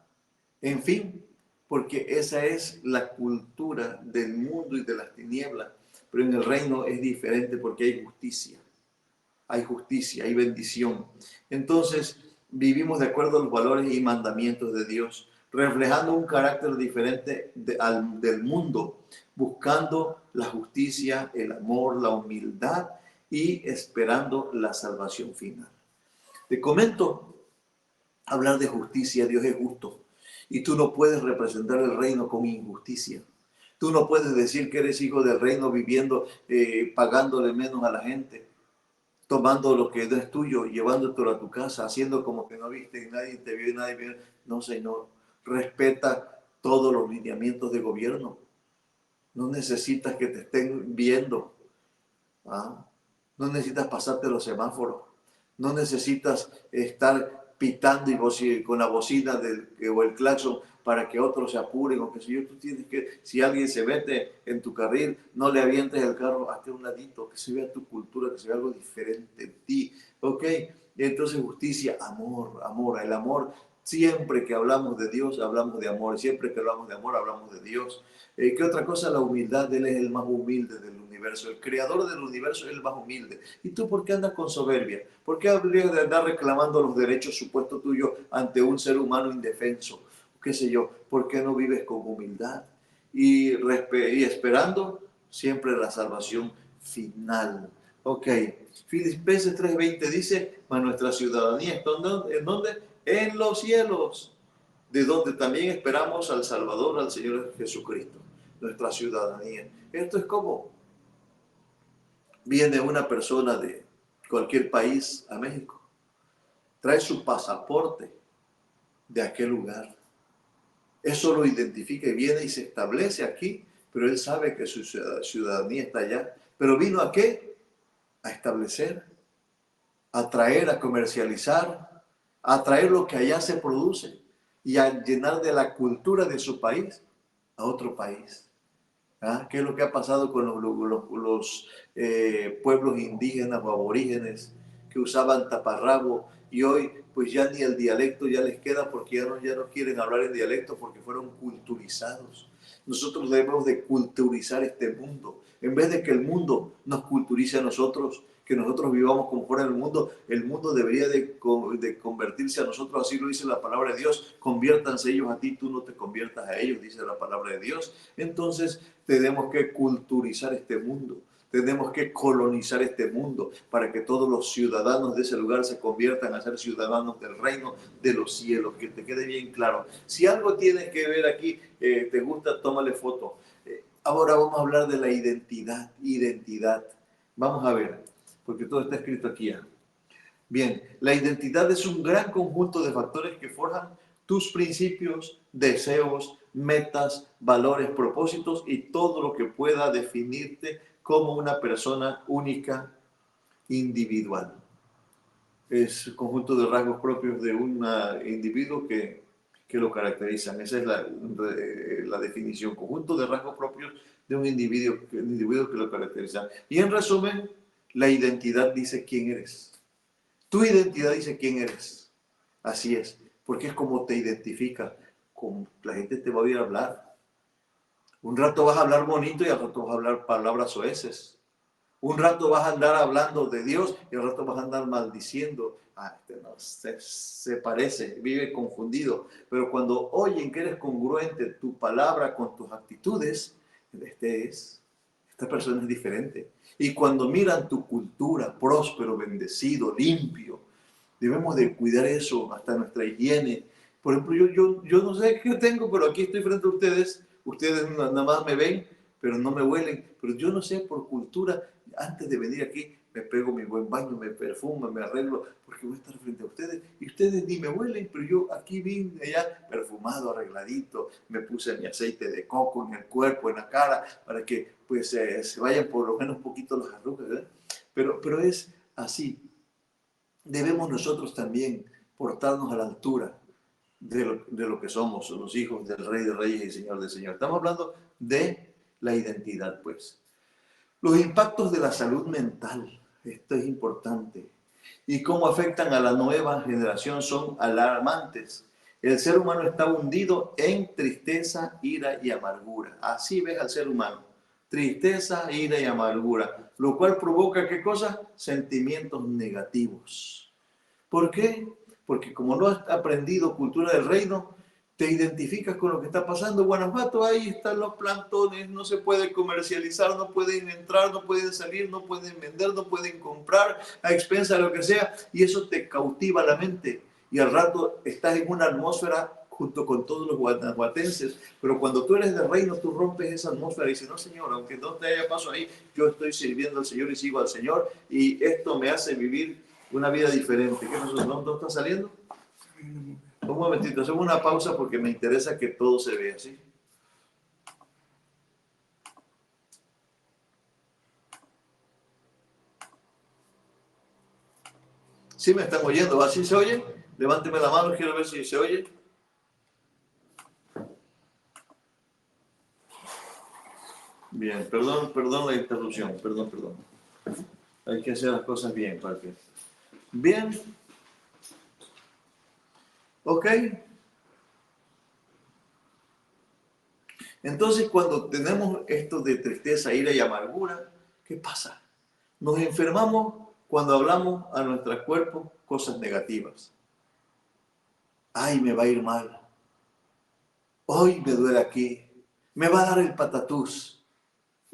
En fin, porque esa es la cultura del mundo y de las tinieblas. Pero en el reino es diferente porque hay justicia, hay bendición. Entonces, vivimos de acuerdo a los valores y mandamientos de Dios, reflejando un carácter diferente del mundo, buscando la justicia, el amor, la humildad y esperando la salvación final. Te comento, hablar de justicia, Dios es justo. Y tú no puedes representar el reino con injusticia. Tú no puedes decir que eres hijo del reino viviendo, pagándole menos a la gente, tomando lo que no es tuyo, llevándotelo a tu casa, haciendo como que no viste, nadie te vio y nadie vio. No, Señor, respeta todos los lineamientos de gobierno. No necesitas que te estén viendo. ¿Ah? No necesitas pasarte los semáforos. No necesitas estar pitando con la bocina o el claxon para que otros se apuren o que si yo, tú tienes que, si alguien se mete en tu carril, no le avientes el carro hasta un ladito, que se vea tu cultura, que se vea algo diferente en ti, ¿ok? Y entonces justicia, amor, amor, el amor, siempre que hablamos de Dios, hablamos de amor, siempre que hablamos de amor, hablamos de Dios. ¿Qué otra cosa? La humildad, Él es el más humilde del universo, el creador del universo es el más humilde. ¿Y tú por qué andas con soberbia? ¿Por qué habrías de andar reclamando los derechos supuestos tuyos ante un ser humano indefenso? ¿Qué sé yo? ¿Por qué no vives con humildad? Y esperando siempre la salvación final. Ok, Filipenses 3:20 dice, mas nuestra ciudadanía está ¿en dónde? En los cielos, de donde también esperamos al Salvador, al Señor Jesucristo, nuestra ciudadanía. Esto es como viene una persona de cualquier país a México, trae su pasaporte de aquel lugar. Eso lo identifica y viene y se establece aquí, pero él sabe que su ciudadanía está allá. ¿Pero vino a qué? A establecer, a traer, a comercializar, a traer lo que allá se produce y a llenar de la cultura de su país a otro país. ¿Ah? ¿Qué es lo que ha pasado con los pueblos indígenas o aborígenes que usaban taparrabo y hoy pues ya ni el dialecto ya les queda porque ya no quieren hablar en dialecto porque fueron culturizados. Nosotros debemos de culturizar este mundo. En vez de que el mundo nos culturice a nosotros, que nosotros vivamos como fuera del mundo, el mundo debería de convertirse a nosotros, así lo dice la palabra de Dios. Conviértanse ellos a ti, tú no te conviertas a ellos, dice la palabra de Dios. Entonces tenemos que culturizar este mundo. Tenemos que colonizar este mundo para que todos los ciudadanos de ese lugar se conviertan a ser ciudadanos del reino de los cielos. Que te quede bien claro. Si algo tienes que ver aquí, te gusta, tómale foto. Ahora vamos a hablar de la identidad. Identidad. Vamos a ver, porque todo está escrito aquí ya. Bien, la identidad es un gran conjunto de factores que forjan tus principios, deseos, metas, valores, propósitos y todo lo que pueda definirte como una persona única, individual. Es un conjunto de rasgos propios de un individuo que lo caracterizan. Esa es la definición, conjunto de rasgos propios de un individuo que lo caracteriza. Y en resumen, la identidad dice quién eres. Tu identidad dice quién eres. Así es, porque es como te identifica. La gente te va a oír hablar. Un rato vas a hablar bonito y al rato vas a hablar palabras soeces. Un rato vas a andar hablando de Dios y al rato vas a andar maldiciendo. Este no, se parece, vive confundido. Pero cuando oyen que eres congruente tu palabra con tus actitudes, esta persona es diferente. Y cuando miran tu cultura, próspero, bendecido, limpio, debemos de cuidar eso, hasta nuestra higiene. Por ejemplo, yo no sé qué tengo, pero aquí estoy frente a ustedes. Ustedes nada más me ven, pero no me huelen. Pero yo no sé, por cultura, antes de venir aquí, me pego mi buen baño, me perfumo, me arreglo, porque voy a estar frente a ustedes. Y ustedes ni me huelen, pero yo aquí vine ya perfumado, arregladito. Me puse mi aceite de coco en el cuerpo, en la cara, para que pues se vayan por lo menos un poquito las arrugas, ¿verdad? Pero es así. Debemos nosotros también portarnos a la altura de lo que somos, los hijos del Rey de Reyes y Señor de Señor. Estamos hablando de la identidad, pues. Los impactos de la salud mental, esto es importante, y cómo afectan a la nueva generación son alarmantes. El ser humano está hundido en tristeza, ira y amargura. Así ves al ser humano. Tristeza, ira y amargura. Lo cual provoca, ¿qué cosa? Sentimientos negativos. ¿Por qué? Porque como no has aprendido cultura del reino, te identificas con lo que está pasando. Guanajuato, ahí están los plantones, no se puede comercializar, no pueden entrar, no pueden salir, no pueden vender, no pueden comprar, a expensa de lo que sea, y eso te cautiva la mente. Y al rato estás en una atmósfera junto con todos los guanajuatenses, pero cuando tú eres del reino, tú rompes esa atmósfera y dices, no señor, aunque no te haya paso ahí, yo estoy sirviendo al Señor y sigo al Señor, y esto me hace vivir una vida diferente. ¿Qué pasó? ¿No está saliendo? Un momentito, hacemos una pausa porque me interesa que todo se vea, ¿sí? ¿Sí me están oyendo? ¿Así se oye? Levánteme la mano, quiero ver si se oye. Bien, perdón la interrupción, perdón. Hay que hacer las cosas bien, ¿para qué? Bien, ok. Entonces, cuando tenemos esto de tristeza, ira y amargura, ¿qué pasa? Nos enfermamos cuando hablamos a nuestro cuerpo cosas negativas. Ay, me va a ir mal. Hoy me duele aquí. Me va a dar el patatús.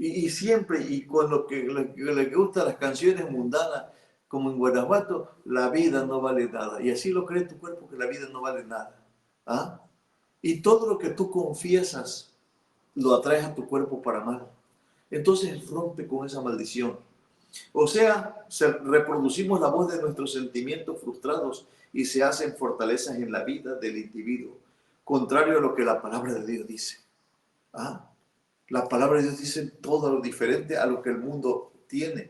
Y siempre, y con lo que le gustan las canciones mundanas, como en Guanajuato, la vida no vale nada. Y así lo cree tu cuerpo, que la vida no vale nada. ¿Ah? Y todo lo que tú confiesas, lo atraes a tu cuerpo para mal. Entonces rompe con esa maldición. O sea, reproducimos la voz de nuestros sentimientos frustrados y se hacen fortalezas en la vida del individuo, contrario a lo que la palabra de Dios dice. ¿Ah? La palabra de Dios dice todo lo diferente a lo que el mundo tiene.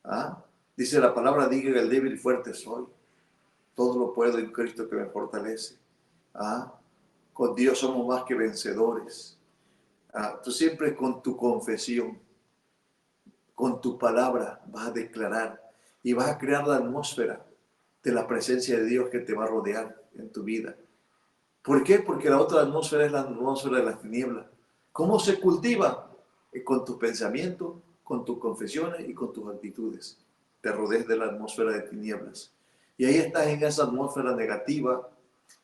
¿Ah? Dice la palabra, diga el débil y fuerte soy. Todo lo puedo en Cristo que me fortalece. ¿Ah? Con Dios somos más que vencedores. Tú siempre con tu confesión, con tu palabra vas a declarar. y vas a crear la atmósfera de la presencia de Dios que te va a rodear en tu vida. ¿Por qué? Porque la otra atmósfera es la atmósfera de las tinieblas. ¿Cómo se cultiva? Con tus pensamientos, con tus confesiones y con tus actitudes. Te rodees de la atmósfera de tinieblas. Y ahí estás en esa atmósfera negativa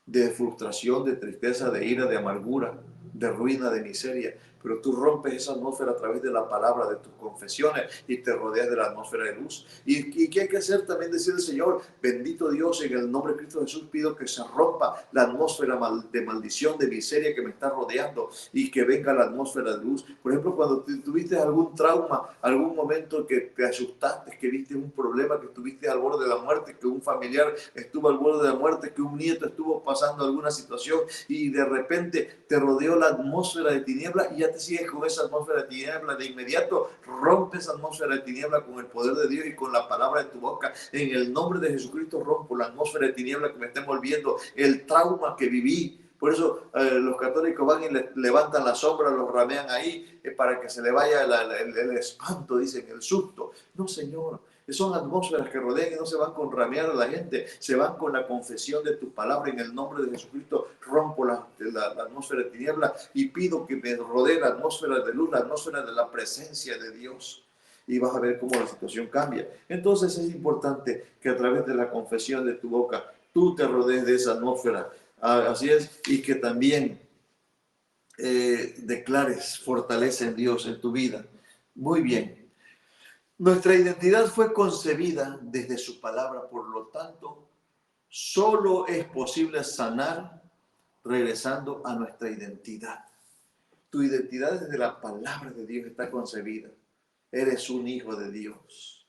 de frustración, de tristeza, de ira, de amargura, de ruina, de miseria. Pero tú rompes esa atmósfera a través de la palabra, de tus confesiones, y te rodeas de la atmósfera de luz. ¿Y qué hay que hacer? También decir al Señor, bendito Dios, en el nombre de Cristo Jesús pido que se rompa la atmósfera de maldición, de miseria que me está rodeando, y que venga la atmósfera de luz. Por ejemplo, cuando tuviste algún trauma, algún momento que te asustaste, que viste un problema, que estuviste al borde de la muerte, que un familiar estuvo al borde de la muerte, que un nieto estuvo pasando alguna situación, y de repente te rodeó la atmósfera de tiniebla, y ya te sigues con esa atmósfera de tiniebla. De inmediato rompes esa atmósfera de tiniebla con el poder de Dios y con la palabra de tu boca. En el nombre de Jesucristo rompo la atmósfera de tiniebla que me está envolviendo, el trauma que viví. Por eso los católicos van y levantan la sombra, los ramean ahí para que se le vaya el espanto, dicen, el susto. No, Señor. Son atmósferas que rodean y no se van con ramear a la gente, se van con la confesión de tu palabra. En el nombre de Jesucristo rompo la atmósfera de tiniebla y pido que me rodee la atmósfera de luz, la atmósfera de la presencia de Dios. Y vas a ver cómo la situación cambia. Entonces es importante que a través de la confesión de tu boca tú te rodees de esa atmósfera. Así es, y que también declares fortaleza en Dios en tu vida. Muy bien. Nuestra identidad fue concebida desde su palabra, por lo tanto, solo es posible sanar regresando a nuestra identidad. Tu identidad desde la palabra de Dios está concebida. Eres un hijo de Dios.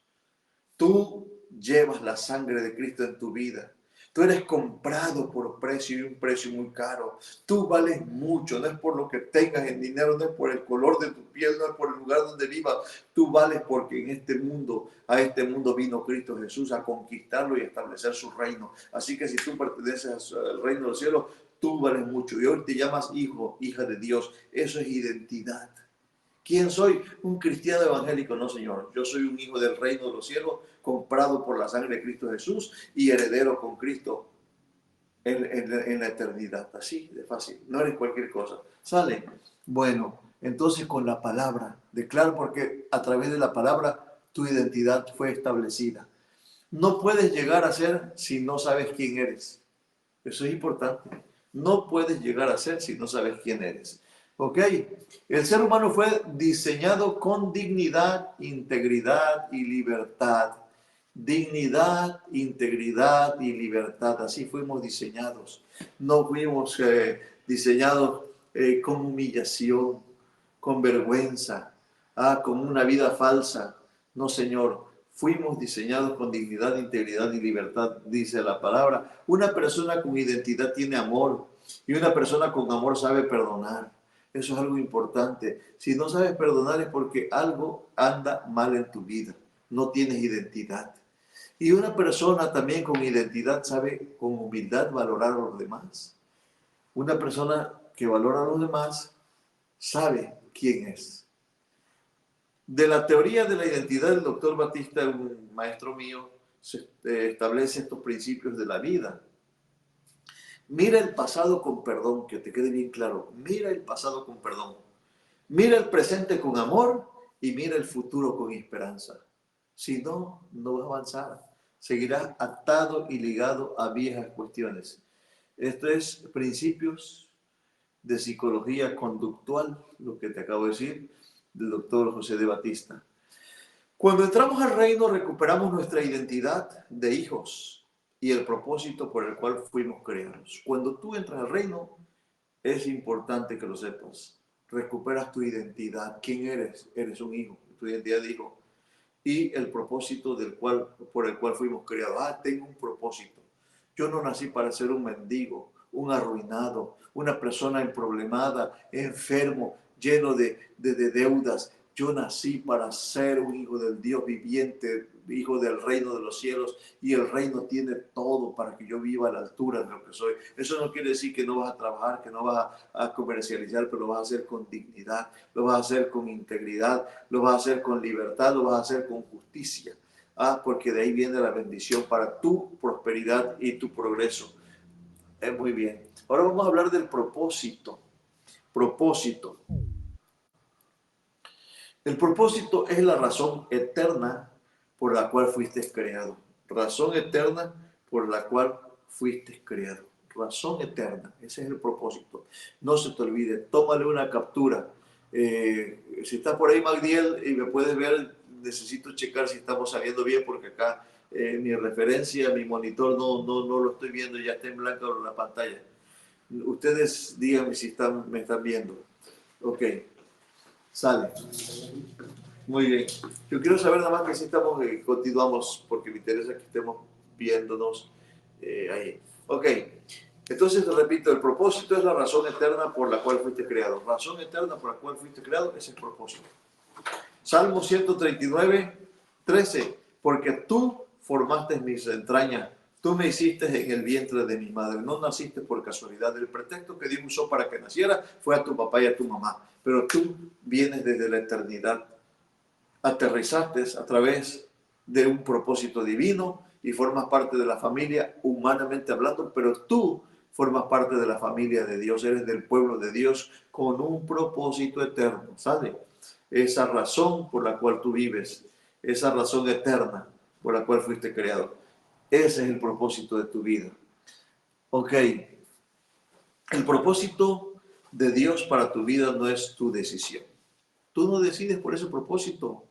Tú llevas la sangre de Cristo en tu vida. Tú eres comprado por precio y un precio muy caro. Tú vales mucho, no es por lo que tengas en dinero, no es por el color de tu piel, no es por el lugar donde vivas. Tú vales porque en este mundo, a este mundo vino Cristo Jesús a conquistarlo y establecer su reino. Así que si tú perteneces al reino de los cielos, tú vales mucho. Y hoy te llamas hijo, hija de Dios. Eso es identidad. ¿Quién soy? Un cristiano evangélico. No, Señor. Yo soy un hijo del reino de los cielos, comprado por la sangre de Cristo Jesús y heredero con Cristo en la eternidad. Así de fácil. No eres cualquier cosa. ¿Sale? Bueno, entonces con la palabra. Declaro, porque a través de la palabra tu identidad fue establecida. No puedes llegar a ser si no sabes quién eres. Eso es importante. No puedes llegar a ser si no sabes quién eres. ¿Ok? El ser humano fue diseñado con dignidad, integridad y libertad. Dignidad, integridad y libertad. Así fuimos diseñados. No fuimos diseñados con humillación, con vergüenza, con una vida falsa. No, Señor. Fuimos diseñados con dignidad, integridad y libertad, dice la palabra. Una persona con identidad tiene amor y una persona con amor sabe perdonar. Eso es algo importante. Si no sabes perdonar es porque algo anda mal en tu vida. No tienes identidad. Y una persona también con identidad sabe con humildad valorar a los demás. Una persona que valora a los demás sabe quién es. De la teoría de la identidad del doctor Batista, un maestro mío, se establece estos principios de la vida. Mira el pasado con perdón, que te quede bien claro. Mira el pasado con perdón. Mira el presente con amor y mira el futuro con esperanza. Si no, no vas a avanzar. Seguirás atado y ligado a viejas cuestiones. Esto es principios de psicología conductual, lo que te acabo de decir, del doctor José de Batista. Cuando entramos al reino recuperamos nuestra identidad de hijos y el propósito por el cual fuimos creados. Cuando tú entras al reino, es importante que lo sepas. Recuperas tu identidad. ¿Quién eres? Eres un hijo, tu identidad de hijo. Y el propósito por el cual fuimos creados. Tengo un propósito. Yo no nací para ser un mendigo, un arruinado, una persona emproblemada, enfermo, lleno de deudas. Yo nací para ser un hijo del Dios viviente, hijo del reino de los cielos, y el reino tiene todo para que yo viva a la altura de lo que soy. Eso no quiere decir que no vas a trabajar, que no vas a comercializar, pero lo vas a hacer con dignidad, lo vas a hacer con integridad, lo vas a hacer con libertad, lo vas a hacer con justicia. Porque de ahí viene la bendición para tu prosperidad y tu progreso. Muy bien. Ahora vamos a hablar del propósito. Propósito. El propósito es la razón eterna por la cual fuiste creado. Razón eterna por la cual fuiste creado. Razón eterna. Ese es el propósito. No se te olvide. Tómale una captura. Si estás por ahí, Magdiel, y me puedes ver, necesito checar si estamos saliendo bien porque acá mi referencia, mi monitor no lo estoy viendo, ya está en blanco la pantalla. Ustedes díganme si me están viendo. Ok, sale. Muy bien. Yo quiero saber nada más que si estamos, continuamos, porque me interesa que estemos viéndonos ahí. Ok, entonces repito, el propósito es la razón eterna por la cual fuiste creado. Razón eterna por la cual fuiste creado es el propósito. Salmo 139, 13. Porque tú formaste mis entrañas, tú me hiciste en el vientre de mi madre. No naciste por casualidad. El pretexto que Dios usó para que naciera fue a tu papá y a tu mamá. Pero tú vienes desde la eternidad. Aterrizaste a través de un propósito divino y formas parte de la familia humanamente hablando, pero tú formas parte de la familia de Dios, eres del pueblo de Dios con un propósito eterno, ¿sabes? Esa razón por la cual tú vives, esa razón eterna por la cual fuiste creado. Ese es el propósito de tu vida. Ok, el propósito de Dios para tu vida no es tu decisión. Tú no decides por ese propósito,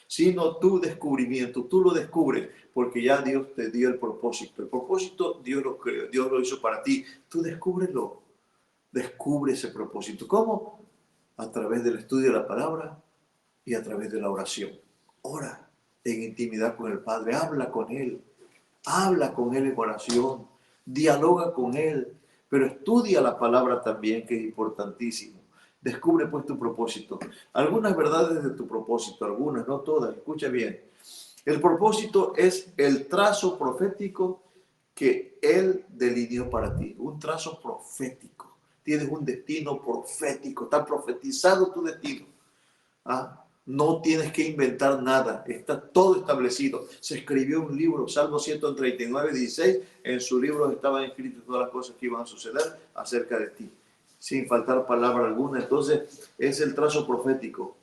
sino tu descubrimiento. Tú lo descubres porque ya Dios te dio el propósito. El propósito Dios lo creó, Dios lo hizo para ti. Tú descúbrelo. Descubre ese propósito. ¿Cómo? A través del estudio de la palabra y a través de la oración. Ora en intimidad con el Padre. Habla con Él en oración. Dialoga con Él. Pero estudia la palabra también, que es importantísimo. Descubre pues tu propósito. Algunas verdades de tu propósito, algunas, no todas. Escucha bien. El propósito es el trazo profético que Él delineó para ti. Un trazo profético. Tienes un destino profético. Está profetizado tu destino. No tienes que inventar nada. Está todo establecido. Se escribió un libro, Salmo 139, 16. En su libro estaban escritas todas las cosas que iban a suceder acerca de ti, sin faltar palabra alguna. Entonces, es el trazo profético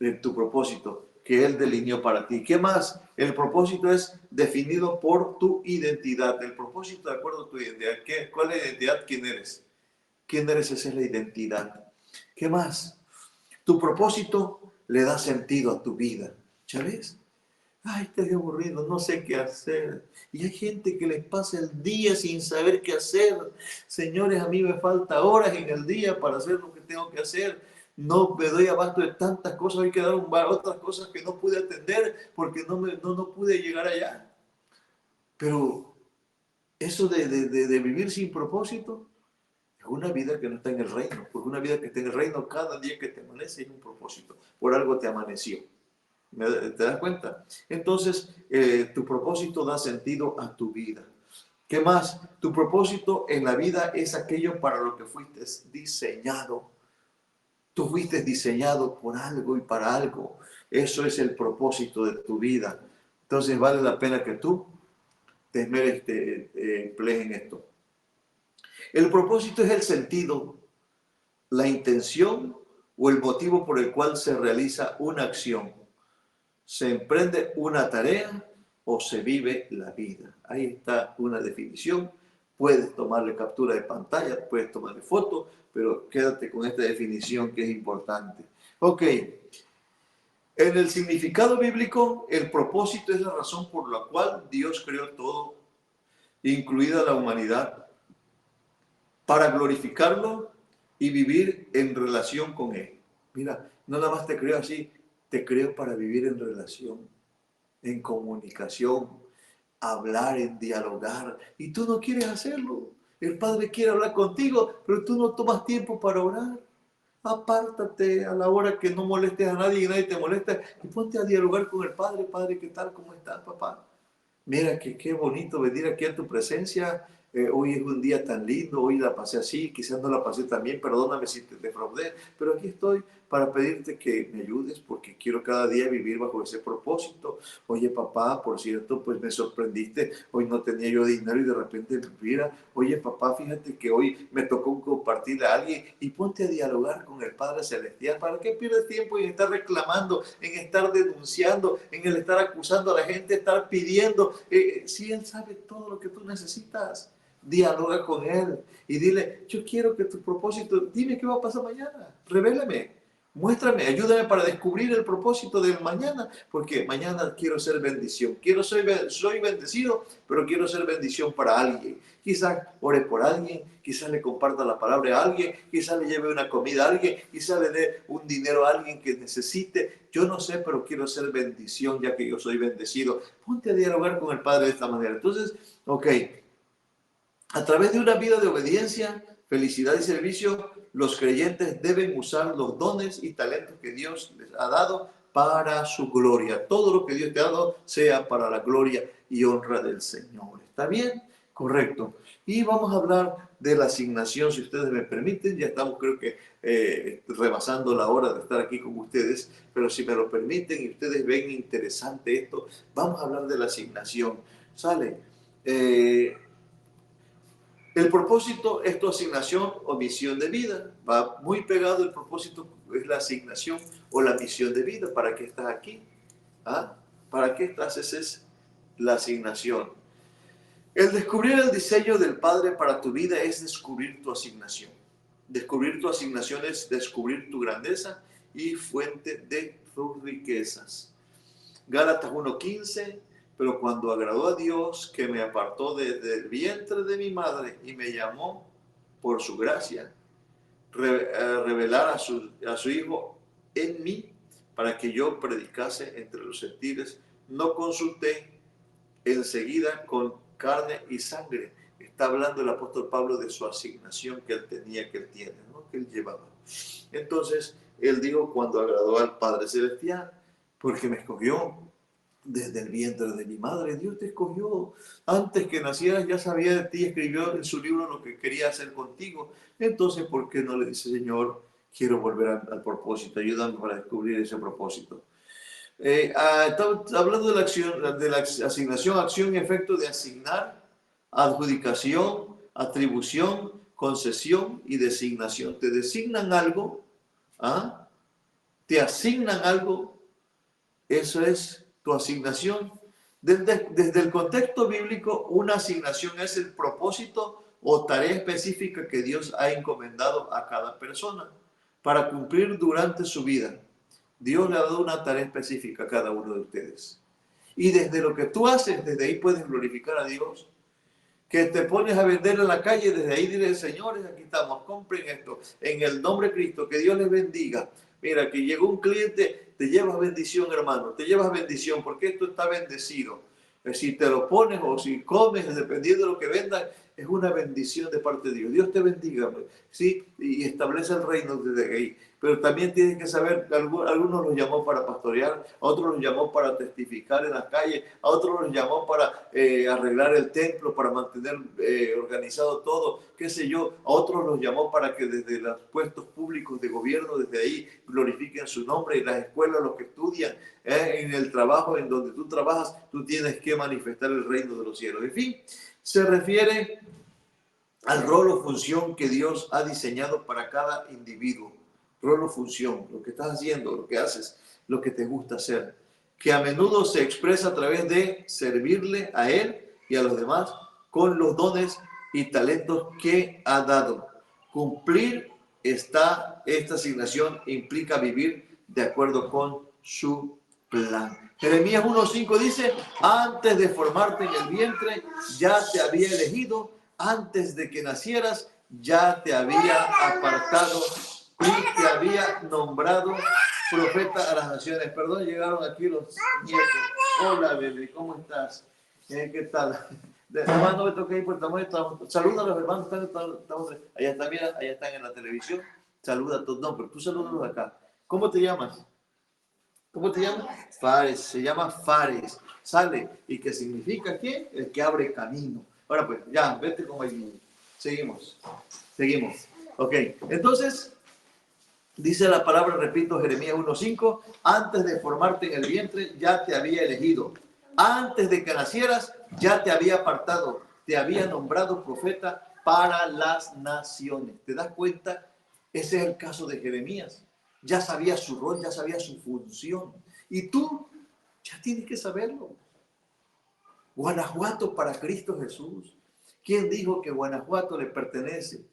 de tu propósito que Él delineó para ti. ¿Qué más? El propósito es definido por tu identidad. El propósito de acuerdo a tu identidad. ¿Cuál es la identidad? ¿Quién eres? ¿Quién eres? Esa es la identidad. ¿Qué más? Tu propósito le da sentido a tu vida. ¿Ya ves? Ay, estoy aburrido, no sé qué hacer. Y hay gente que les pasa el día sin saber qué hacer. Señores, a mí me falta horas en el día para hacer lo que tengo que hacer. No me doy abasto de tantas cosas. Hay que dar otras cosas que no pude atender porque no pude llegar allá. Pero eso de vivir sin propósito es una vida que no está en el reino. Porque una vida que está en el reino, cada día que te amanece es un propósito. Por algo te amaneció. ¿Te das cuenta? Entonces, tu propósito da sentido a tu vida. ¿Qué más? Tu propósito en la vida es aquello para lo que fuiste diseñado. Tú fuiste diseñado por algo y para algo. Eso es el propósito de tu vida. Entonces, vale la pena que tú te esmeres, te emplees en esto. El propósito es el sentido, la intención o el motivo por el cual se realiza una acción. Se emprende una tarea o se vive la vida. Ahí está una definición. Puedes tomarle captura de pantalla, puedes tomarle foto, pero quédate con esta definición que es importante. Ok, en el significado bíblico, el propósito es la razón por la cual Dios creó todo, incluida la humanidad, para glorificarlo y vivir en relación con Él. Mira, no nada más te creo así, te creo para vivir en relación, en comunicación, hablar, en dialogar, y tú no quieres hacerlo. El Padre quiere hablar contigo, pero tú no tomas tiempo para orar. Apártate a la hora que no molestes a nadie y nadie te molesta y ponte a dialogar con el Padre. Padre, ¿qué tal? ¿Cómo estás, papá? Mira que qué bonito venir aquí a tu presencia. Hoy es un día tan lindo, hoy la pasé así, quizás no la pasé tan bien, perdóname si te defraudé, pero aquí estoy. para pedirte que me ayudes porque quiero cada día vivir bajo ese propósito. Oye, papá, por cierto, pues me sorprendiste. Hoy no tenía yo dinero y de repente, mira, oye, papá, fíjate que hoy me tocó compartir a alguien y ponte a dialogar con el Padre Celestial. ¿Para qué pierdes tiempo en estar reclamando, en estar denunciando, en el estar acusando a la gente, estar pidiendo? Si Él sabe todo lo que tú necesitas. Dialoga con Él y dile, yo quiero que tu propósito, dime qué va a pasar mañana, revélame, muéstrame, ayúdame para descubrir el propósito del mañana, porque mañana quiero ser bendición, soy bendecido, pero quiero ser bendición para alguien. Quizás ore por alguien, quizás le comparta la palabra a alguien, quizás le lleve una comida a alguien, quizás le dé un dinero a alguien que necesite. Yo no sé, pero quiero ser bendición ya que yo soy bendecido. Ponte a dialogar con el Padre de esta manera. Entonces, ok. A través de una vida de obediencia, felicidad y servicio, los creyentes deben usar los dones y talentos que Dios les ha dado para su gloria. Todo lo que Dios te ha dado sea para la gloria y honra del Señor. ¿Está bien? Correcto. Y vamos a hablar de la asignación, si ustedes me permiten. Ya estamos, creo que, rebasando la hora de estar aquí con ustedes, pero si me lo permiten y ustedes ven interesante esto, vamos a hablar de la asignación. ¿Sale? El propósito es tu asignación o misión de vida. Va muy pegado el propósito, es la asignación o la misión de vida. ¿Para qué estás aquí? ¿Ah? ¿Para qué estás? Esa es la asignación. El descubrir el diseño del Padre para tu vida es descubrir tu asignación. Descubrir tu asignación es descubrir tu grandeza y fuente de tus riquezas. Gálatas 1:15, pero cuando agradó a Dios que me apartó desde el vientre de mi madre y me llamó por su gracia, revelar a su Hijo en mí para que yo predicase entre los gentiles, no consulté enseguida con carne y sangre. Está hablando el apóstol Pablo de su asignación que él tenía, que él tiene, ¿no? Que él llevaba. Entonces, él dijo, cuando agradó al Padre Celestial, porque me escogió desde el vientre de mi madre. Dios te escogió. Antes que nacieras ya sabía de ti, escribió en su libro lo que quería hacer contigo. Entonces, ¿por qué no le dice, Señor, quiero volver al propósito? Ayúdame para descubrir ese propósito. Estamos hablando de la asignación, acción y efecto de asignar, adjudicación, atribución, concesión y designación. Te designan algo, ¿ah? Te asignan algo, eso es tu asignación. Desde el contexto bíblico, una asignación es el propósito o tarea específica que Dios ha encomendado a cada persona para cumplir durante su vida. Dios le ha dado una tarea específica a cada uno de ustedes. Y desde lo que tú haces, desde ahí puedes glorificar a Dios. Que te pones a vender en la calle, desde ahí dile, señores, aquí estamos, compren esto, en el nombre de Cristo, que Dios les bendiga. Mira, que llegó un cliente, te llevas bendición, hermano, te llevas bendición, porque esto está bendecido. Si te lo pones o si comes, dependiendo de lo que vendas, es una bendición de parte de Dios. Dios te bendiga, ¿sí? Y establece el reino desde ahí. Pero también tienes que saber, algunos los llamó para pastorear, a otros los llamó para testificar en la calle, a otros los llamó para arreglar el templo, para mantener organizado todo, qué sé yo, a otros los llamó para que desde los puestos públicos de gobierno, desde ahí glorifiquen su nombre, en las escuelas, los que estudian, en el trabajo en donde tú trabajas, tú tienes que manifestar el reino de los cielos. En fin, se refiere al rol o función que Dios ha diseñado para cada individuo. Rol o función, lo que estás haciendo, lo que haces, lo que te gusta hacer, que a menudo se expresa a través de servirle a Él y a los demás con los dones y talentos que ha dado. Cumplir esta asignación implica vivir de acuerdo con su plan. Jeremías 1:5 dice, antes de formarte en el vientre, ya te había elegido, antes de que nacieras, ya te había apartado y te había nombrado profeta a las naciones. Perdón, llegaron aquí los nietos. Hola, bebé, ¿cómo estás? ¿Qué tal? Además, no me toca ir, pues saluda a los hermanos, allá están, mira, allá están en la televisión. Saluda a todos. No, pero tú salúdalos acá. ¿Cómo te llamas? ¿Cómo te llamas? Fares, se llama Fares. Sale. ¿Y qué significa qué? El que abre camino. Ahora pues, ya, vete como allí. Seguimos. Ok, entonces, Dice la palabra, repito, Jeremías 1:5, antes de formarte en el vientre ya te había elegido, antes de que nacieras ya te había apartado, te había nombrado profeta para las naciones. ¿Te das cuenta? Ese es el caso de Jeremías. Ya sabía su rol, ya sabía su función. Y tú ya tienes que saberlo. Guanajuato para Cristo Jesús. ¿Quién dijo que Guanajuato le pertenece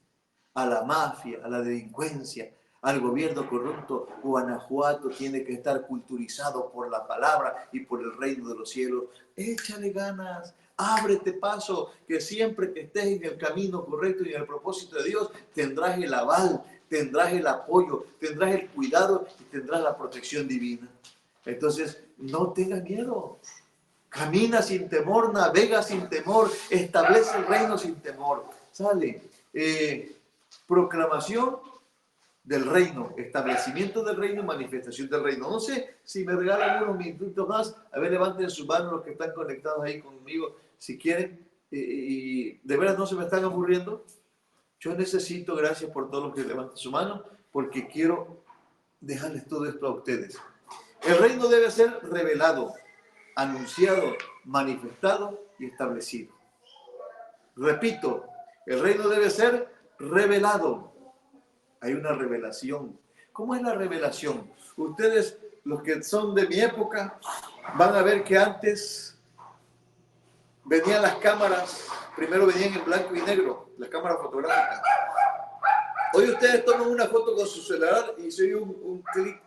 a la mafia, a la delincuencia, al gobierno corrupto? Guanajuato tiene que estar culturizado por la palabra y por el reino de los cielos. Échale ganas, ábrete paso, que siempre que estés en el camino correcto y en el propósito de Dios, tendrás el aval, tendrás el apoyo, tendrás el cuidado y tendrás la protección divina. Entonces, no tengas miedo. Camina sin temor, navega sin temor, establece el reino sin temor. Sale. Proclamación del reino, establecimiento del reino y manifestación del reino. No sé si me regalan unos minutos más. A ver, levanten sus manos los que están conectados ahí conmigo, si quieren. Y de veras no se me están aburriendo. Yo necesito, gracias por todos los que levanten su mano, porque quiero dejarles todo esto a ustedes. El reino debe ser revelado, anunciado, manifestado y establecido. Repito, el reino debe ser revelado. Hay una revelación. ¿Cómo es la revelación? Ustedes, los que son de mi época, van a ver que antes venían las cámaras, primero venían en blanco y negro, las cámaras fotográficas. Hoy ustedes toman una foto con su celular y se oye un clic.